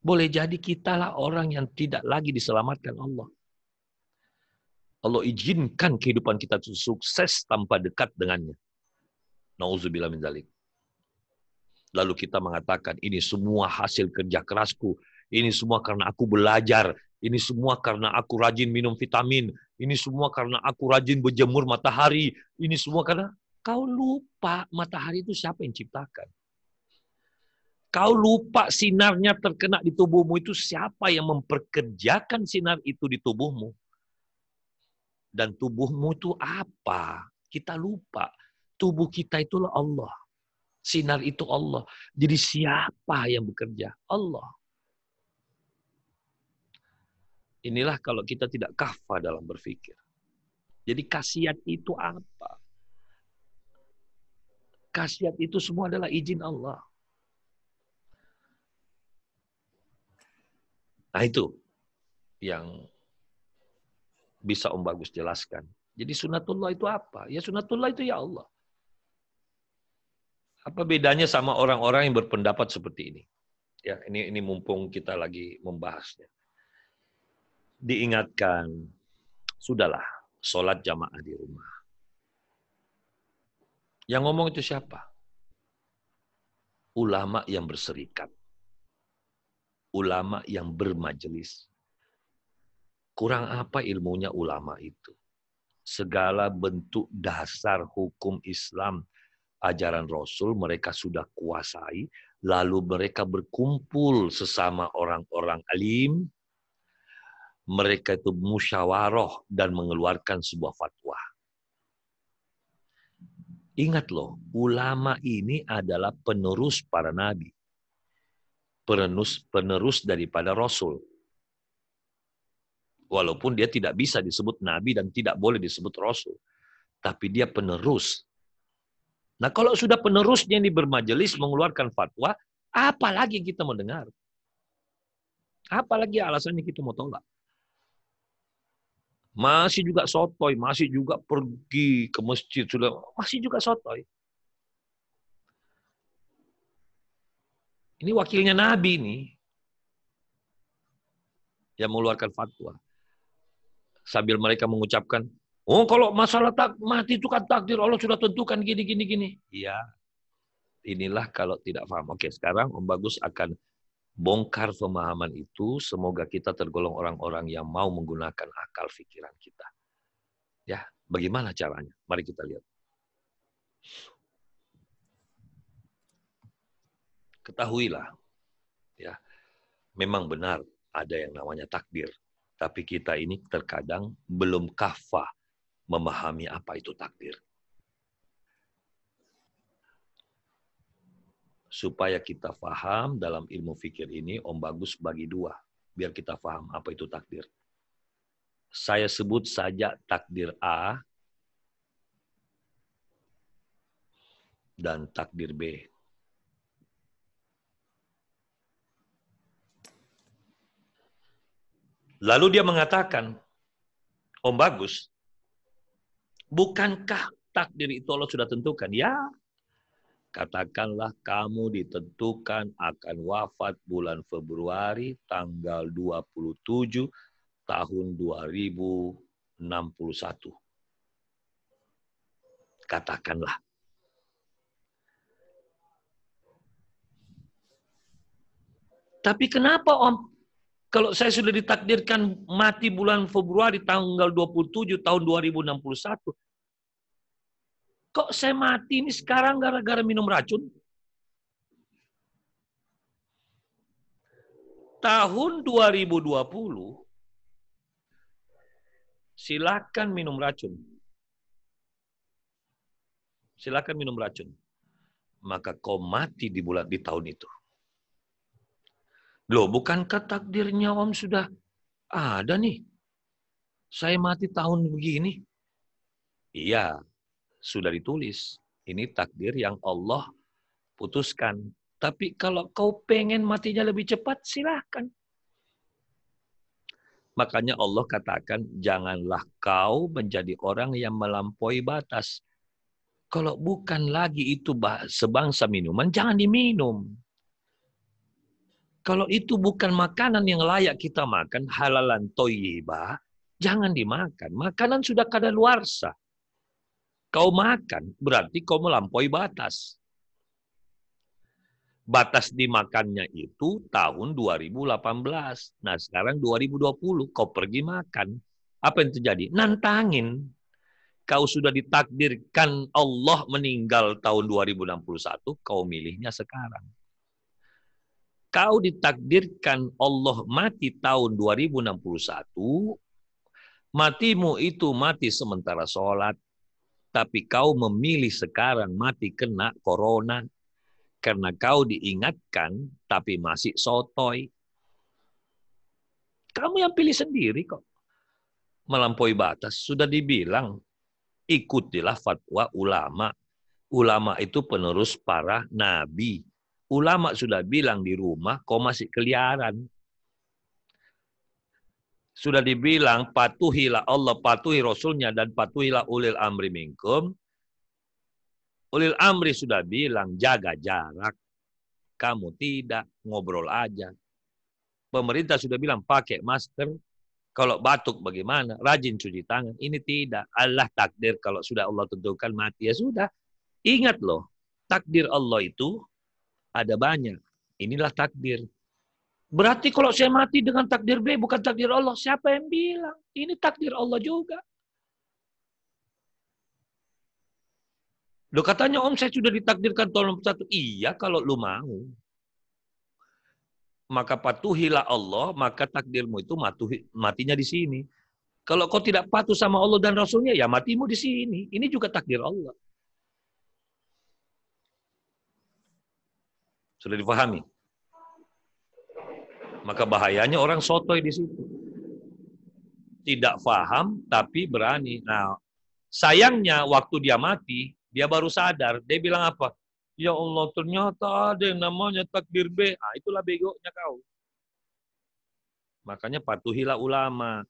Boleh jadi kitalah orang yang tidak lagi diselamatkan Allah. Allah izinkan kehidupan kita itu sukses tanpa dekat dengannya. Nauzubillah min dzalik. Lalu kita mengatakan, ini semua hasil kerja kerasku. Ini semua karena aku belajar. Ini semua karena aku rajin minum vitamin. Ini semua karena aku rajin berjemur matahari. Ini semua karena kau lupa matahari itu siapa yang ciptakan. Kau lupa sinarnya terkena di tubuhmu itu siapa yang memperkerjakan sinar itu di tubuhmu. Dan tubuhmu itu apa? Kita lupa. Tubuh kita itulah Allah. Sinar itu Allah. Jadi siapa yang bekerja? Allah. Inilah kalau kita tidak kafah dalam berpikir. Jadi khasiat itu apa? Khasiat itu semua adalah izin Allah. Nah itu yang bisa Om Bagus jelaskan. Jadi sunatullah itu apa? Ya sunatullah itu ya Allah. Apa bedanya sama orang-orang yang berpendapat seperti ini? Ya, ini mumpung kita lagi membahasnya. Diingatkan, sudahlah, sholat jamaah di rumah. Yang ngomong itu siapa? Ulama yang berserikat. Ulama yang bermajelis. Kurang apa ilmunya ulama itu? Segala bentuk dasar hukum Islam, ajaran Rasul mereka sudah kuasai, lalu mereka berkumpul sesama orang-orang alim, mereka itu musyawarah dan mengeluarkan sebuah fatwa. Ingat loh, ulama ini adalah penerus para nabi. Penerus daripada Rasul. Walaupun dia tidak bisa disebut nabi dan tidak boleh disebut Rasul. Tapi dia penerus. Nah kalau sudah penerusnya ini bermajelis mengeluarkan fatwa, apalagi kita mau dengar? Apalagi alasannya kita mau tolak? Masih juga sotoy, masih juga pergi ke masjid, sudah masih juga sotoy. Ini wakilnya Nabi nih yang mengeluarkan fatwa. Sambil mereka mengucapkan, oh kalau masalah mati itu kan takdir Allah sudah tentukan gini. Iya, inilah kalau tidak paham. Oke, sekarang Om Bagus akan bongkar pemahaman itu. Semoga kita tergolong orang-orang yang mau menggunakan akal pikiran kita. Ya, bagaimana caranya? Mari kita lihat. Ketahuilah, ya, memang benar ada yang namanya takdir. Tapi kita ini terkadang belum kafah memahami apa itu takdir. Supaya kita paham dalam ilmu fikir ini, Om Bagus bagi dua. Biar kita paham apa itu takdir. Saya sebut saja takdir A dan takdir B. Lalu dia mengatakan, Om Bagus, bukankah takdir itu Allah sudah tentukan? Ya, katakanlah kamu ditentukan akan wafat bulan Februari tanggal 27 tahun 2061. Katakanlah. Tapi kenapa Om? Kalau saya sudah ditakdirkan mati bulan Februari tanggal 27 tahun 2061, kok saya mati ini sekarang gara-gara minum racun? Tahun 2020, silakan minum racun. Silakan minum racun. Maka kau mati di tahun itu. Loh, bukankah takdirnya Om sudah ada nih? Saya mati tahun begini. Iya, sudah ditulis. Ini takdir yang Allah putuskan. Tapi kalau kau pengen matinya lebih cepat, silahkan. Makanya Allah katakan, janganlah kau menjadi orang yang melampaui batas. Kalau bukan lagi itu sebangsa minuman, jangan diminum. Kalau itu bukan makanan yang layak kita makan, halalan thayyibah, jangan dimakan. Makanan sudah kadaluarsa. Kau makan, berarti kau melampaui batas. Batas dimakannya itu tahun 2018. Nah, sekarang 2020, kau pergi makan. Apa yang terjadi? Nantangin. Kau sudah ditakdirkan Allah meninggal tahun 2061, kau milihnya sekarang. Kau ditakdirkan Allah mati tahun 2061, matimu itu mati sementara sholat, tapi kau memilih sekarang mati kena corona, karena kau diingatkan, tapi masih sotoy. Kamu yang pilih sendiri kok. Melampaui batas. Sudah dibilang, ikutilah fatwa ulama. Ulama itu penerus para nabi. Ulama sudah bilang di rumah, kau masih keliaran. Sudah dibilang, patuhilah Allah, patuhi Rasulnya, dan patuhilah ulil amri minkum. Ulil amri sudah bilang, jaga jarak. Kamu tidak, ngobrol aja. Pemerintah sudah bilang, pakai masker. Kalau batuk bagaimana? Rajin cuci tangan. Ini tidak. Allah takdir, kalau sudah Allah tentukan mati, ya sudah. Ingat loh, takdir Allah itu ada banyak. Inilah takdir. Berarti kalau saya mati dengan takdir B, bukan takdir Allah. Siapa yang bilang? Ini takdir Allah juga. Loh katanya Om saya sudah ditakdirkan tahun 61. Iya kalau lu mau. Maka patuhilah Allah, maka takdirmu itu matinya di sini. Kalau kau tidak patuh sama Allah dan Rasulnya, ya matimu di sini. Ini juga takdir Allah. Sudah dipahami? Maka bahayanya orang sotoy di situ. Tidak paham, tapi berani. Nah, sayangnya waktu dia mati, dia baru sadar. Dia bilang apa? Ya Allah, ternyata ada yang namanya takdir B. Ah, itulah begonya kau. Makanya patuhilah ulama.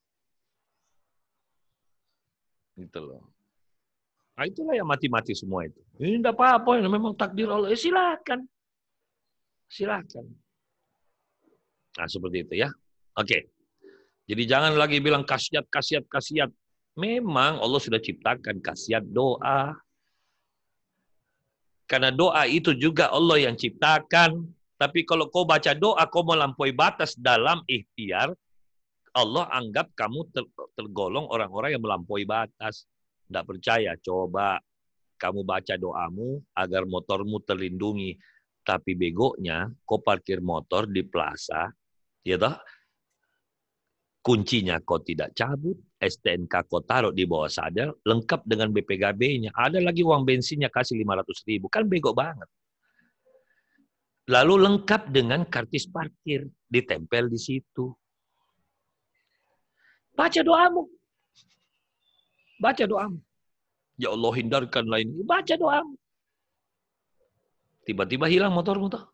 Gitu loh. Nah, itulah yang mati-mati semua itu. Ini tidak apa-apa, memang takdir Allah. Silakan. Silakan. Nah, seperti itu ya. Oke. Jadi jangan lagi bilang kasiat, kasiat, kasiat. Memang Allah sudah ciptakan kasiat doa. Karena doa itu juga Allah yang ciptakan. Tapi kalau kau baca doa, kau melampaui batas dalam ikhtiar, Allah anggap kamu tergolong orang-orang yang melampaui batas. Tidak percaya, coba kamu baca doamu agar motormu terlindungi. Tapi begonya, kau parkir motor di plaza, ya toh? Kuncinya kau tidak cabut, STNK kau taruh di bawah sadar, lengkap dengan BPKB-nya. Ada lagi uang bensinnya kasih 500.000, kan bego banget. Lalu lengkap dengan kartis parkir, ditempel di situ. Baca doamu. Baca doamu. Ya Allah hindarkanlah ini. Baca doamu. Tiba-tiba hilang motormu toh.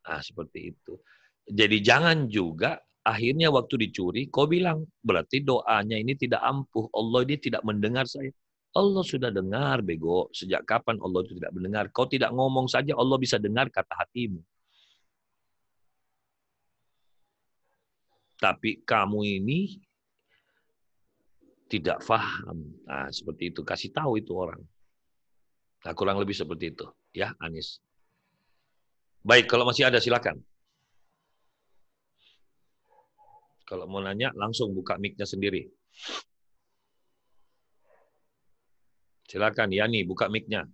Nah, seperti itu. Jadi jangan juga akhirnya waktu dicuri, kau bilang, berarti doanya ini tidak ampuh. Allah ini tidak mendengar saya. Allah sudah dengar, bego. Sejak kapan Allah itu tidak mendengar? Kau tidak ngomong saja, Allah bisa dengar kata hatimu. Tapi kamu ini tidak paham. Nah, seperti itu. Kasih tahu itu orang. Nah, kurang lebih seperti itu. Ya, Anis. Baik, kalau masih ada, silakan. Kalau mau nanya, langsung buka mic-nya sendiri. Silakan, Yani, buka mic-nya.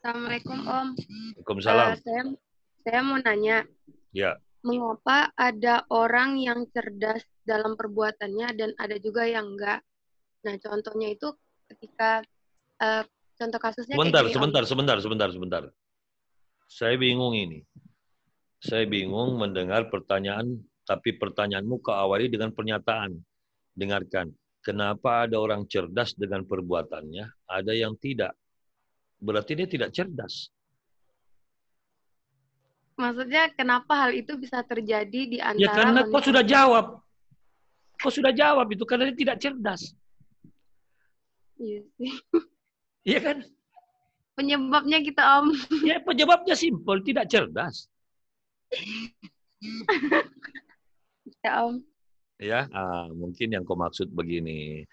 Assalamualaikum, Om. Waalaikumsalam. Saya mau nanya, Ya. mengapa ada orang yang cerdas dalam perbuatannya dan ada juga yang enggak? Nah, contohnya itu ketika contoh kasusnya kayak gini, Sebentar. Saya bingung ini. Saya bingung mendengar pertanyaan, tapi pertanyaanmu kau awali dengan pernyataan. Dengarkan. Kenapa ada orang cerdas dengan perbuatannya, ada yang tidak? Berarti dia tidak cerdas. Maksudnya kenapa hal itu bisa terjadi di Ya antara karena kau manusia? sudah jawab. Kau sudah jawab itu karena dia tidak cerdas. Iya sih. Iya kan? Penyebabnya kita Om. Ya penyebabnya simpel, tidak cerdas. Ya Om. Ya, mungkin yang kau maksud begini.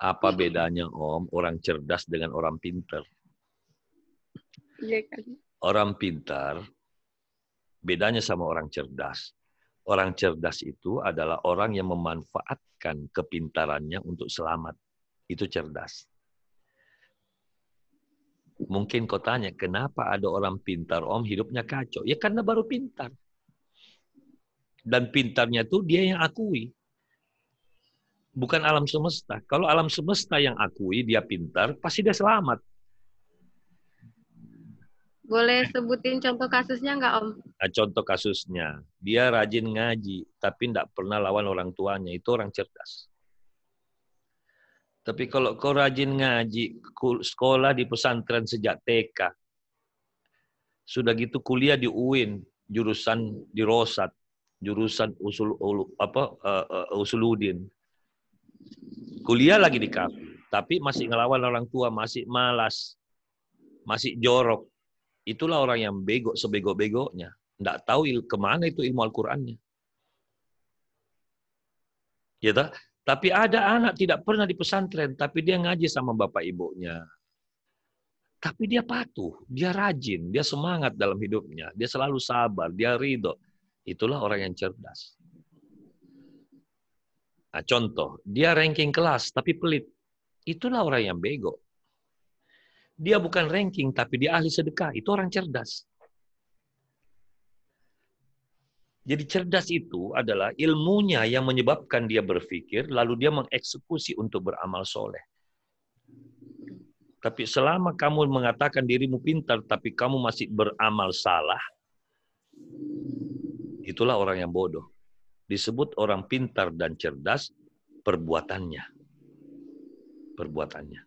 Apa bedanya Om, orang cerdas dengan orang pintar? Iya kan. Orang pintar bedanya sama orang cerdas. Orang cerdas itu adalah orang yang memanfaatkan kepintarannya untuk selamat. Itu cerdas. Mungkin kau tanya, kenapa ada orang pintar Om hidupnya kacau? Ya karena baru pintar. Dan pintarnya itu dia yang akui. Bukan alam semesta. Kalau alam semesta yang akui dia pintar, pasti dia selamat. Boleh sebutin contoh kasusnya nggak Om? Nah, contoh kasusnya, dia rajin ngaji, tapi tidak pernah lawan orang tuanya. Itu orang cerdas. Tapi kalau kau rajin ngaji, sekolah di pesantren sejak TK, sudah gitu kuliah di UIN, jurusan di Rosat, jurusan Usuluddin. Kuliah lagi di kafe, tapi masih ngelawan orang tua, masih malas, masih jorok. Itulah orang yang bego sebego-begonya. Tidak tahu kemana itu ilmu Al-Qur'annya. Ya tak? Tapi ada anak tidak pernah di pesantren, tapi dia ngaji sama bapak ibunya. Tapi dia patuh, dia rajin, dia semangat dalam hidupnya, dia selalu sabar, dia ridho. Itulah orang yang cerdas. Nah, contoh, dia ranking kelas tapi pelit. Itulah orang yang bego. Dia bukan ranking tapi dia ahli sedekah. Itu orang cerdas. Jadi cerdas itu adalah ilmunya yang menyebabkan dia berpikir, lalu dia mengeksekusi untuk beramal soleh. Tapi selama kamu mengatakan dirimu pintar, tapi kamu masih beramal salah, itulah orang yang bodoh. Disebut orang pintar dan cerdas, perbuatannya. Perbuatannya.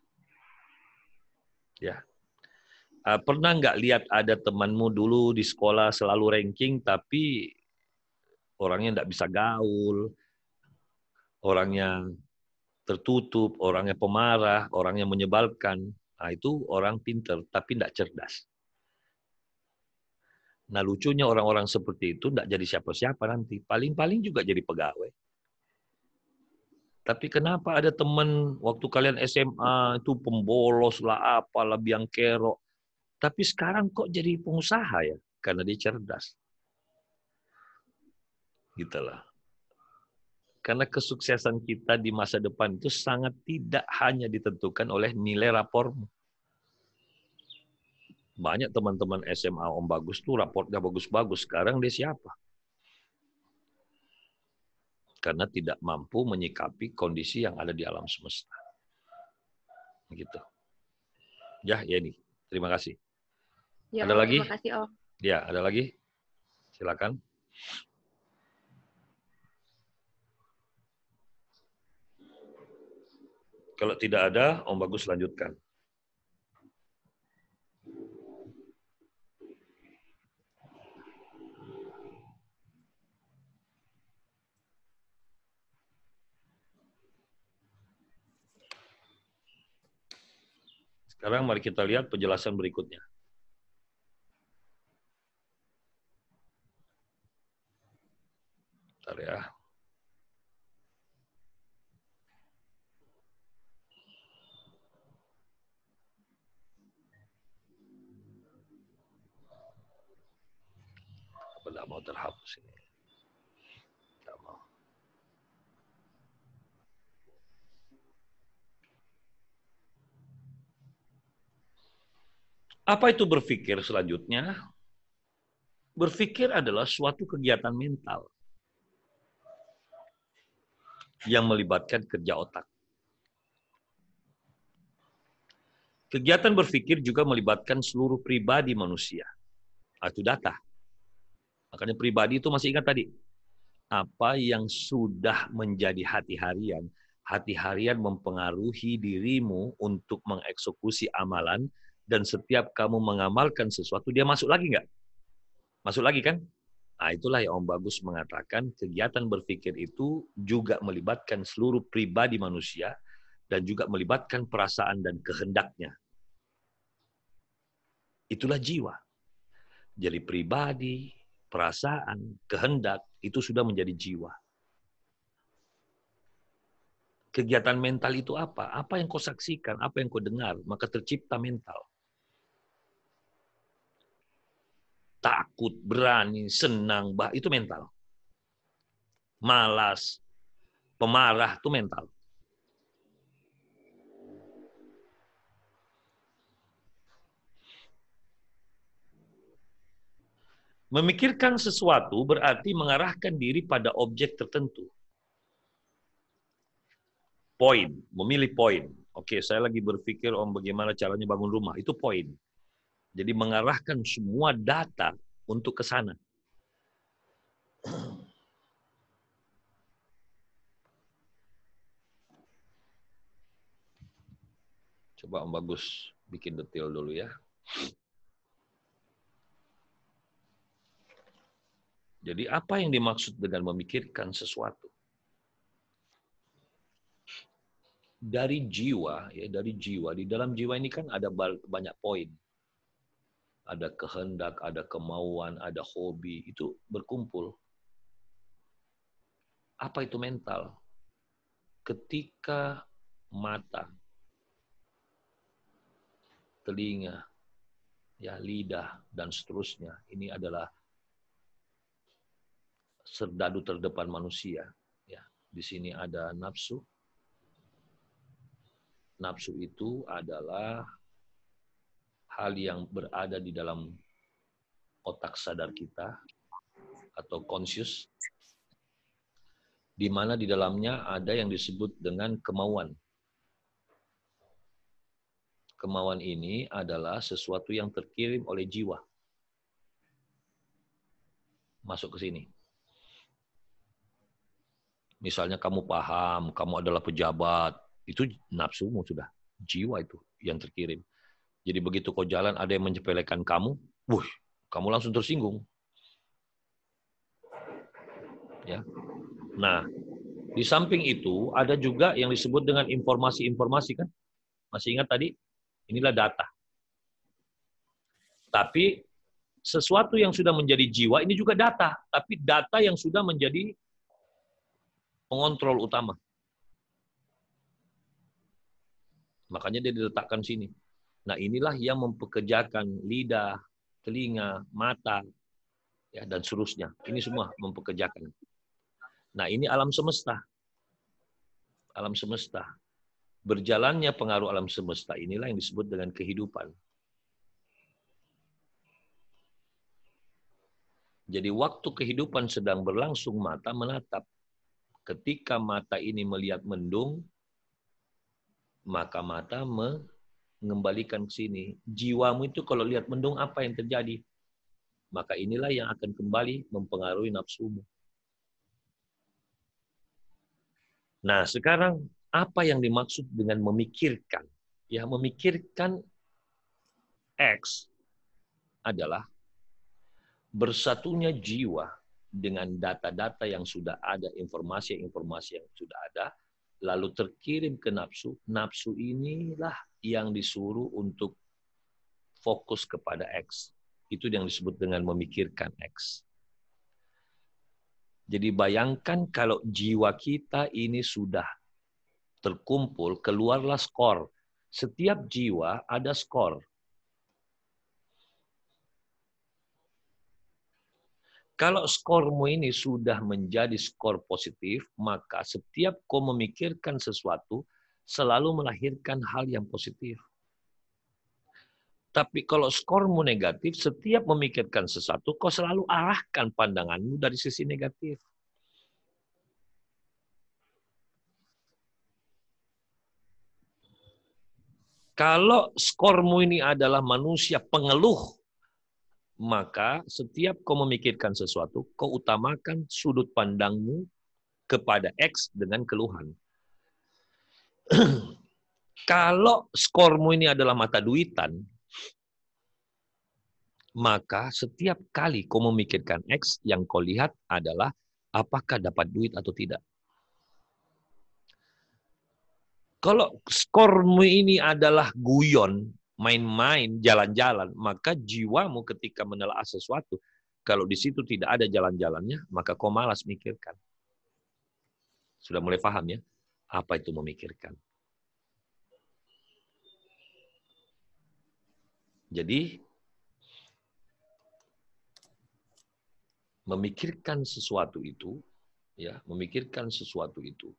Ya. Pernah nggak lihat ada temanmu dulu di sekolah selalu ranking, tapi orangnya nggak bisa gaul, orangnya tertutup, orangnya pemarah, orangnya menyebalkan. Nah, itu orang pintar, tapi tidak cerdas. Nah, lucunya orang-orang seperti itu tidak jadi siapa-siapa nanti. Paling-paling juga jadi pegawai. Tapi kenapa ada teman waktu kalian SMA itu pembolos lah, apalah, biang kerok. Tapi sekarang kok jadi pengusaha ya? Karena dia cerdas. Gitulah. Karena kesuksesan kita di masa depan itu sangat tidak hanya ditentukan oleh nilai rapormu. Banyak teman-teman SMA Om bagus tuh raportnya bagus-bagus. Sekarang dia siapa? Karena tidak mampu menyikapi kondisi yang ada di alam semesta. Gitu. Ya, ini. Terima kasih. Ya, Ada lagi? Terima kasih Om. Ya, ada lagi? Silakan. Kalau tidak ada, Om Bagus lanjutkan. Sekarang mari kita lihat penjelasan berikutnya. Bentar ya. Tidak mau terhapus ini. Tidak mau. Apa itu berpikir selanjutnya? Berpikir adalah suatu kegiatan mental yang melibatkan kerja otak. Kegiatan berpikir juga melibatkan seluruh pribadi manusia. Itu data. Makanya pribadi itu masih ingat tadi. Apa yang sudah menjadi hati harian mempengaruhi dirimu untuk mengeksekusi amalan, dan setiap kamu mengamalkan sesuatu, dia masuk lagi nggak? Masuk lagi kan? Nah, itulah yang Om Bagus mengatakan kegiatan berpikir itu juga melibatkan seluruh pribadi manusia dan juga melibatkan perasaan dan kehendaknya. Itulah jiwa. Jadi pribadi, perasaan, kehendak itu sudah menjadi jiwa. Kegiatan mental itu apa? Apa yang kau saksikan, apa yang kau dengar, maka tercipta mental. Takut, berani, senang, itu mental. Malas, pemarah, itu mental. Memikirkan sesuatu berarti mengarahkan diri pada objek tertentu. Poin, memilih poin. Oke, saya lagi berpikir bagaimana caranya bangun rumah. Itu poin. Jadi mengarahkan semua data untuk ke sana. Coba Om Bagus bikin detail dulu ya. Jadi apa yang dimaksud dengan memikirkan sesuatu? Dari jiwa, ya dari jiwa. Di dalam jiwa ini kan ada banyak poin. Ada kehendak, ada kemauan, ada hobi, itu berkumpul. Apa itu mental? Ketika mata, telinga, ya lidah, dan seterusnya, ini adalah serdadu terdepan manusia. Ya, di sini ada nafsu. Nafsu itu adalah hal yang berada di dalam otak sadar kita atau conscious, di mana di dalamnya ada yang disebut dengan kemauan. Kemauan ini adalah sesuatu yang terkirim oleh jiwa. Masuk ke sini. Misalnya kamu paham, kamu adalah pejabat, itu nafsumu sudah. Jiwa itu yang terkirim. Jadi begitu kau jalan ada yang menyepelekan kamu, kamu langsung tersinggung. Ya. Nah, di samping itu ada juga yang disebut dengan informasi-informasi kan? Masih ingat tadi? Inilah data. Tapi sesuatu yang sudah menjadi jiwa ini juga data, tapi data yang sudah menjadi pengontrol utama. Makanya dia diletakkan sini. Nah, inilah yang mempekerjakan lidah, telinga, mata, ya, dan seterusnya. Ini semua mempekerjakan. Nah, ini alam semesta. Alam semesta. Berjalannya pengaruh alam semesta inilah yang disebut dengan kehidupan. Jadi waktu kehidupan sedang berlangsung, mata menatap. Ketika mata ini melihat mendung, maka mata mengembalikan ke sini. Jiwamu itu kalau lihat mendung apa yang terjadi? Maka inilah yang akan kembali mempengaruhi nafsumu. Nah, sekarang apa yang dimaksud dengan memikirkan? Ya, memikirkan X adalah bersatunya jiwa dengan data-data yang sudah ada, informasi-informasi yang sudah ada, lalu terkirim ke nafsu. Nafsu inilah yang disuruh untuk fokus kepada X. Itu yang disebut dengan memikirkan X. Jadi bayangkan kalau jiwa kita ini sudah terkumpul, keluarlah skor. Setiap jiwa ada skor. Kalau skormu ini sudah menjadi skor positif, maka setiap kau memikirkan sesuatu selalu melahirkan hal yang positif. Tapi kalau skormu negatif, setiap memikirkan sesuatu, kau selalu arahkan pandanganmu dari sisi negatif. Kalau skormu ini adalah manusia pengeluh, maka setiap kau memikirkan sesuatu, kau utamakan sudut pandangmu kepada X dengan keluhan. Kalau skormu ini adalah mata duitan, Maka setiap kali kau memikirkan X, yang kau lihat adalah apakah dapat duit atau tidak. Kalau skormu ini adalah guyon, main-main, jalan-jalan, maka jiwamu ketika menelaah sesuatu, kalau di situ tidak ada jalan-jalannya, maka kau malas mikirkan. Sudah mulai paham ya? Apa itu memikirkan? Jadi, memikirkan sesuatu itu, ya, memikirkan sesuatu itu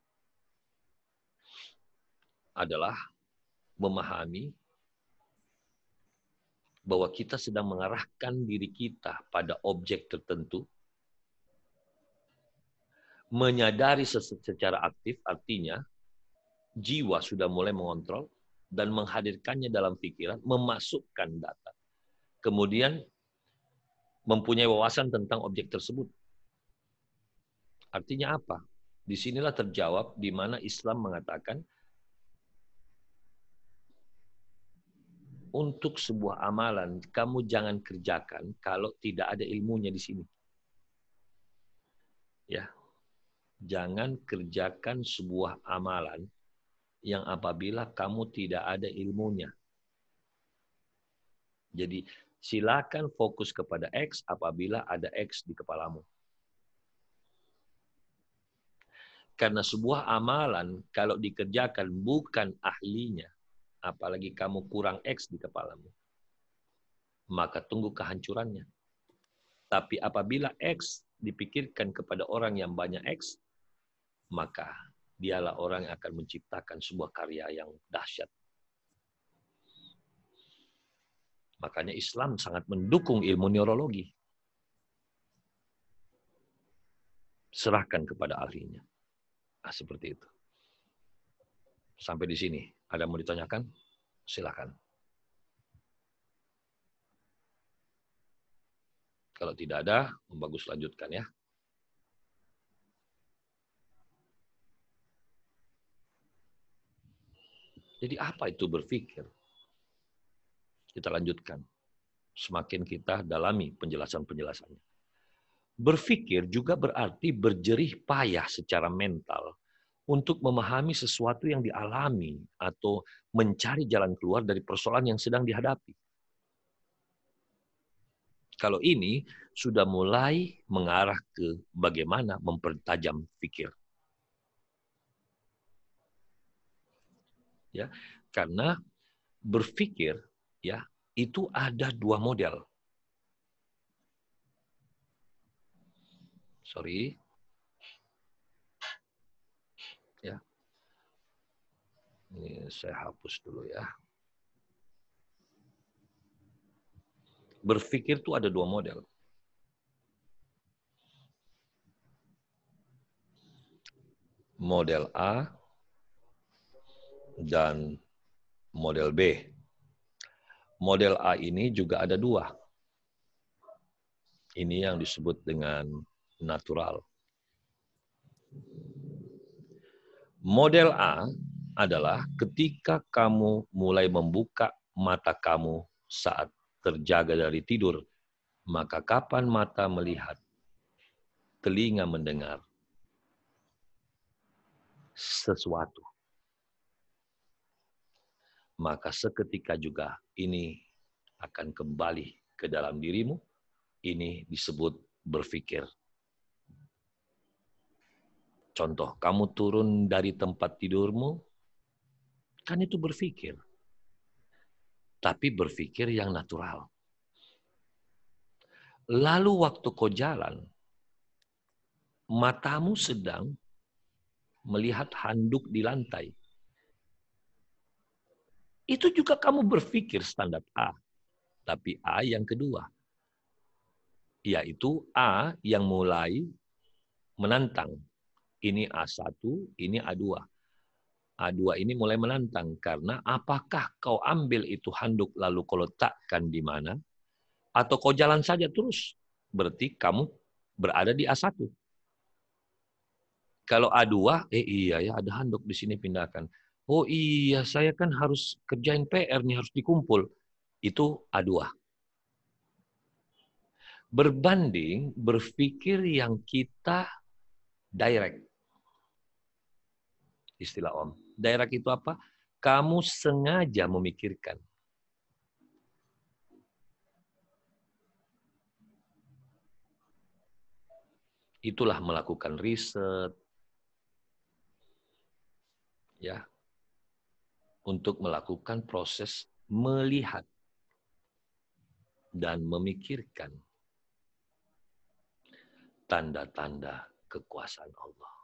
adalah memahami bahwa kita sedang mengarahkan diri kita pada objek tertentu, menyadari secara aktif, artinya jiwa sudah mulai mengontrol dan menghadirkannya dalam pikiran, memasukkan data. Kemudian mempunyai wawasan tentang objek tersebut. Artinya apa? Disinilah terjawab di mana Islam mengatakan untuk sebuah amalan kamu jangan kerjakan kalau tidak ada ilmunya di sini. Ya. Jangan kerjakan sebuah amalan yang apabila kamu tidak ada ilmunya. Jadi silakan fokus kepada X apabila ada X di kepalamu. Karena sebuah amalan kalau dikerjakan bukan ahlinya, apalagi kamu kurang X di kepalamu, maka tunggu kehancurannya. Tapi apabila X dipikirkan kepada orang yang banyak X, maka dialah orang yang akan menciptakan sebuah karya yang dahsyat. Makanya Islam sangat mendukung ilmu neurologi. Serahkan kepada ahlinya. Nah, seperti itu. Sampai di sini. Ada mau ditanyakan? Silakan. Kalau tidak ada, bagus lanjutkan ya. Jadi apa itu berpikir? Kita lanjutkan. Semakin kita dalami penjelasan-penjelasannya. Berpikir juga berarti berjerih payah secara mental untuk memahami sesuatu yang dialami atau mencari jalan keluar dari persoalan yang sedang dihadapi. Kalau ini sudah mulai mengarah ke bagaimana mempertajam pikir. Ya, karena berpikir ya itu ada dua model. Sorry. Ya. Ini saya hapus dulu ya. Berpikir itu ada dua model. Model A dan model B. Model A ini juga ada dua. Ini yang disebut dengan natural. Model A adalah ketika kamu mulai membuka mata kamu saat terjaga dari tidur, maka kapan mata melihat, telinga mendengar sesuatu, maka seketika juga ini akan kembali ke dalam dirimu. Ini disebut berpikir. Contoh, kamu turun dari tempat tidurmu, kan itu berpikir. Tapi berpikir yang natural. Lalu waktu kau jalan, matamu sedang melihat handuk di lantai. Itu juga kamu berpikir standar A. Tapi A yang kedua. Yaitu A yang mulai menantang. Ini A1, ini A2. A2 ini mulai menantang karena apakah kau ambil itu handuk lalu kau letakkan di mana? Atau kau jalan saja terus? Berarti kamu berada di A1. Kalau A2, iya ya ada handuk di sini pindahkan. Oh iya, saya kan harus kerjain PR nih, harus dikumpul. Itu A2. Berbanding berpikir yang kita direct. Istilah Om. Direct itu apa? Kamu sengaja memikirkan. Itulah melakukan riset, ya, untuk melakukan proses melihat dan memikirkan tanda-tanda kekuasaan Allah.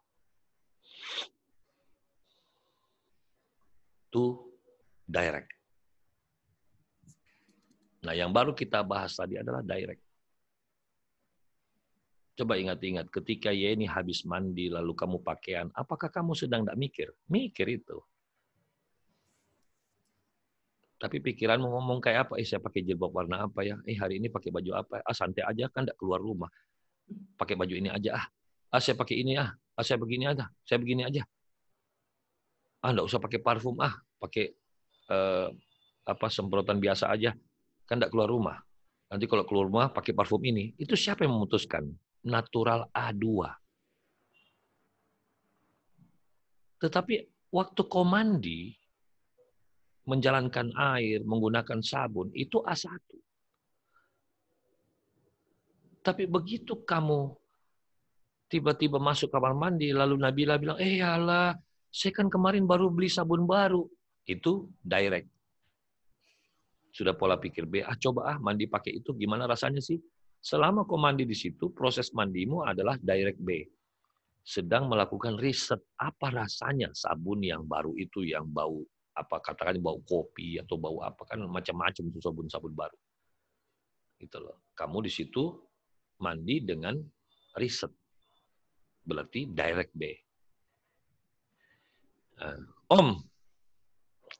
Itu direct. Nah, yang baru kita bahas tadi adalah direct. Coba ingat-ingat, ketika Yeni habis mandi, lalu kamu pakaian, apakah kamu sedang tidak mikir? Mikir itu. Tapi pikiranmu ngomong kayak apa? Saya pakai jilbab warna apa ya? Hari ini pakai baju apa? Santai aja kan, tidak keluar rumah. Pakai baju ini aja. Saya pakai ini saya begini aja. Saya begini aja. Tidak usah pakai parfum. Pakai semprotan biasa aja. Kan tidak keluar rumah. Nanti kalau keluar rumah pakai parfum ini. Itu siapa yang memutuskan? Natural A2. Tetapi waktu kau mandi, menjalankan air, menggunakan sabun, itu A1. Tapi begitu kamu tiba-tiba masuk kamar mandi, lalu Nabila bilang, ya Allah, saya kan kemarin baru beli sabun baru. Itu direct. Sudah pola pikir B, coba mandi pakai itu, gimana rasanya sih? Selama kau mandi di situ, proses mandimu adalah direct B. Sedang melakukan riset, apa rasanya sabun yang baru itu, yang bau, katakan bau kopi, atau bau apa, kan macam-macam itu sabun-sabun baru. Gitu loh. Kamu di situ mandi dengan riset. Berarti direct B. Om,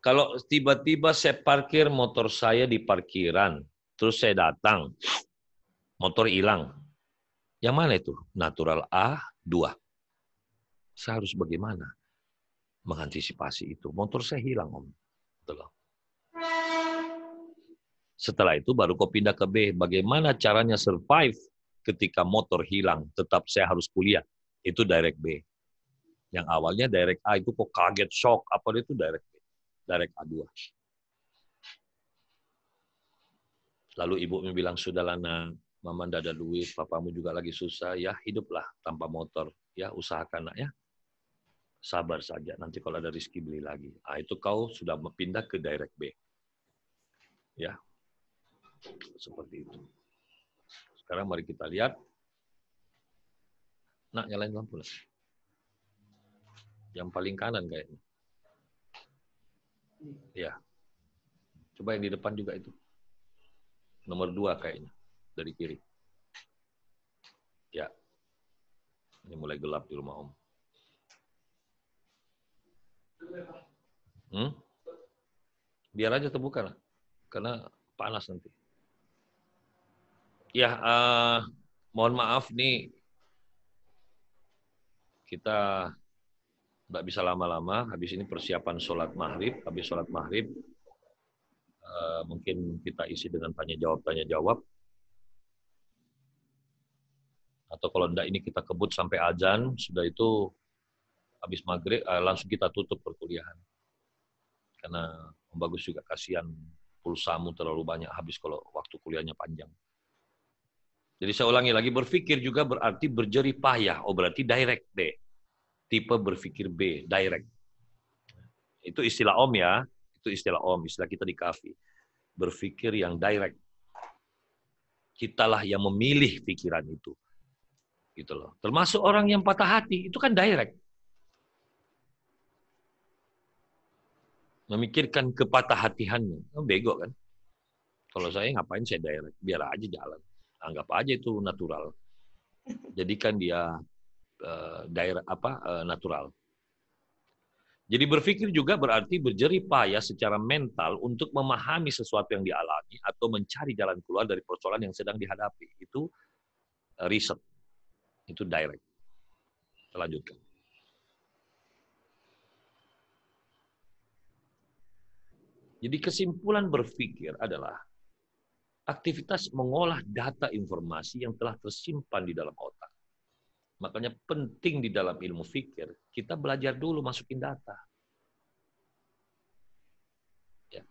kalau tiba-tiba saya parkir motor saya di parkiran, terus saya datang, motor hilang. Yang mana itu? Natural A2. Saya harus bagaimana mengantisipasi itu? Motor saya hilang, Om. Betul. Setelah itu baru kau pindah ke B. Bagaimana caranya survive ketika motor hilang? Tetap saya harus kuliah. Itu direct B. Yang awalnya direct A itu kok kaget, shock, apa itu direct B. Direct A2. Lalu ibu bilang, sudahlah nak, mama tidak ada duit, papamu juga lagi susah, ya hiduplah tanpa motor. Ya usahakan nak ya. Sabar saja, nanti kalau ada rezeki beli lagi. Itu kau sudah pindah ke direct B. Ya. Seperti itu. Sekarang mari kita lihat. Nak, nyalain lampu. Yang paling kanan kayaknya. Ya. Coba yang di depan juga itu. Nomor 2 kayaknya. Dari kiri. Ya. Ini mulai gelap di rumah Om. Biar aja terbuka lah. Karena panas nanti. Ya, mohon maaf nih. Kita nggak bisa lama-lama. Habis ini persiapan sholat maghrib. Habis sholat maghrib, mungkin kita isi dengan tanya jawab. Atau kalau enggak ini kita kebut sampai azan. Sudah itu habis maghrib langsung kita tutup perkuliahan. Karena Om Bagus juga kasihan pulsamu terlalu banyak habis kalau waktu kuliahnya panjang. Jadi saya ulangi lagi, berpikir juga berarti berjerih payah. Berarti direct B. Tipe berpikir B, direct. Itu istilah Om ya. Itu istilah Om, istilah kita di kafi. Berpikir yang direct. Kitalah yang memilih pikiran itu. Gitu loh. Termasuk orang yang patah hati, itu kan direct. Memikirkan kepatah hatiannya. Bego kan? Kalau saya ngapain saya direct? Biar aja jalan. Anggap aja itu natural. Jadikan dia natural. Jadi berpikir juga berarti berjerih payah secara mental untuk memahami sesuatu yang dialami atau mencari jalan keluar dari persoalan yang sedang dihadapi. Itu riset. Itu direct. Kita lanjutkan. Jadi kesimpulan berpikir adalah Aktivitas mengolah data informasi yang telah tersimpan di dalam otak. Makanya penting di dalam ilmu fikir, kita belajar dulu masukin data. Ya.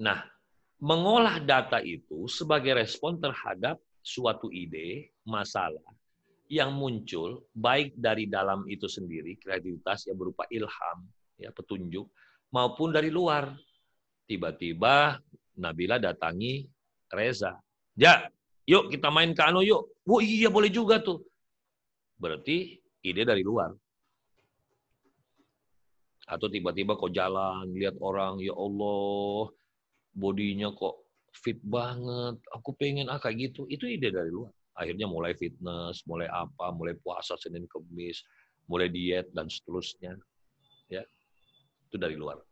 Nah, mengolah data itu sebagai respon terhadap suatu ide, masalah yang muncul baik dari dalam itu sendiri, kreativitas yang berupa ilham, ya, petunjuk, maupun dari luar. Tiba-tiba Nabila datangi Reza. Ja, yuk kita main ke anu yuk. Oh iya boleh juga tuh. Berarti ide dari luar. Atau tiba-tiba kok jalan, lihat orang, ya Allah, bodinya kok fit banget. Aku pengen kayak gitu. Itu ide dari luar. Akhirnya mulai fitness, mulai apa, mulai puasa Senin Kemis, mulai diet dan seterusnya. Ya, itu dari luar.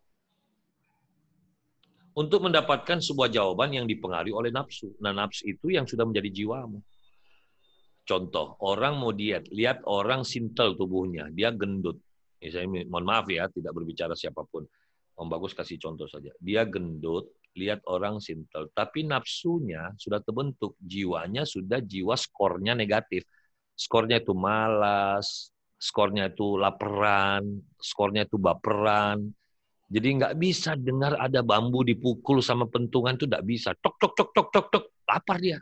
Untuk mendapatkan sebuah jawaban yang dipengaruhi oleh nafsu. Nah, nafsu itu yang sudah menjadi jiwamu. Contoh, orang mau diet, lihat orang sintel tubuhnya, dia gendut. Ya, saya mohon maaf ya, tidak berbicara siapapun. Om Bagus kasih contoh saja. Dia gendut, lihat orang sintel, tapi nafsunya sudah terbentuk, jiwanya sudah jiwa skornya negatif. Skornya itu malas, skornya itu laparan, skornya itu baperan. Jadi nggak bisa dengar ada bambu dipukul sama pentungan itu nggak bisa. Tok tok tok tok tok tok, lapar dia.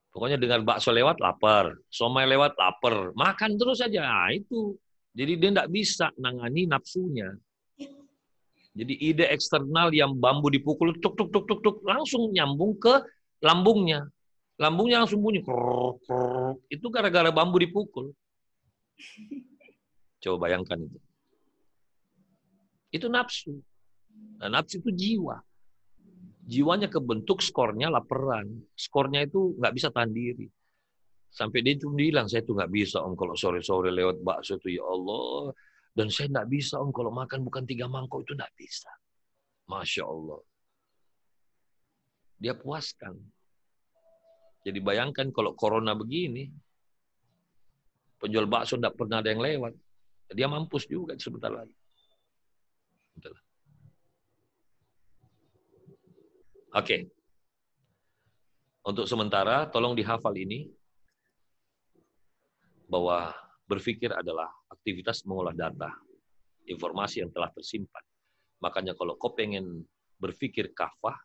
Pokoknya dengar bakso lewat lapar, somai lewat lapar, makan terus aja. Nah, itu. Jadi dia nggak bisa nangani nafsunya. Jadi ide eksternal yang bambu dipukul tok tok tok tok tok langsung nyambung ke lambungnya. Lambungnya langsung bunyi krok, krok. Itu gara-gara bambu dipukul. Coba bayangkan itu. Itu nafsu. Nah, nafsu itu jiwa. Jiwanya kebentuk, skornya laparan. Skornya itu nggak bisa tahan diri. Sampai dia itu bilang, saya tuh nggak bisa om kalau sore-sore lewat bakso itu, ya Allah. Dan saya nggak bisa om kalau makan bukan 3 mangkok itu nggak bisa. Masya Allah. Dia puaskan. Jadi bayangkan kalau corona begini, penjual bakso nggak pernah ada yang lewat. Dia mampus juga sebentar lagi. Oke. Untuk sementara, tolong dihafal ini, bahwa berpikir adalah aktivitas mengolah data, informasi yang telah tersimpan. Makanya kalau kau pengen berpikir kafah,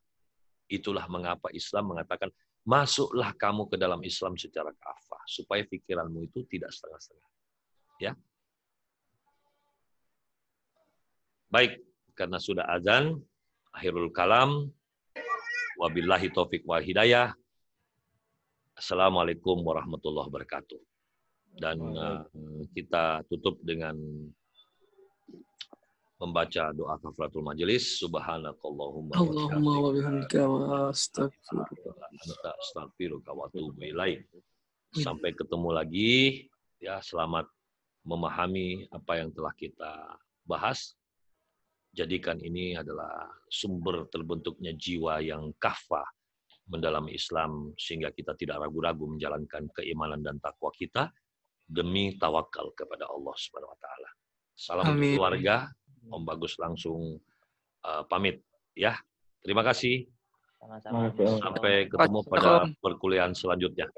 itulah mengapa Islam mengatakan, masuklah kamu ke dalam Islam secara kafah, supaya pikiranmu itu tidak setengah-setengah. Ya. Baik, karena sudah azan, akhirul kalam, wabillahi taufik wal hidayah. Assalamualaikum warahmatullahi wabarakatuh. Dan kita tutup dengan membaca doa kafaratul majelis. Subhanakallahumma Allahumma wa bihamdika wa astaghfiruka wa atubu ilaik. Sampai ketemu lagi. Ya, selamat memahami apa yang telah kita bahas. Jadikan ini adalah sumber terbentuknya jiwa yang kafah mendalami Islam, sehingga kita tidak ragu-ragu menjalankan keimanan dan takwa kita demi tawakal kepada Allah Subhanahu wa taala. Salam untuk keluarga. Om Bagus langsung pamit ya. Terima kasih. Sama-sama. Sampai ketemu pada perkuliahan selanjutnya.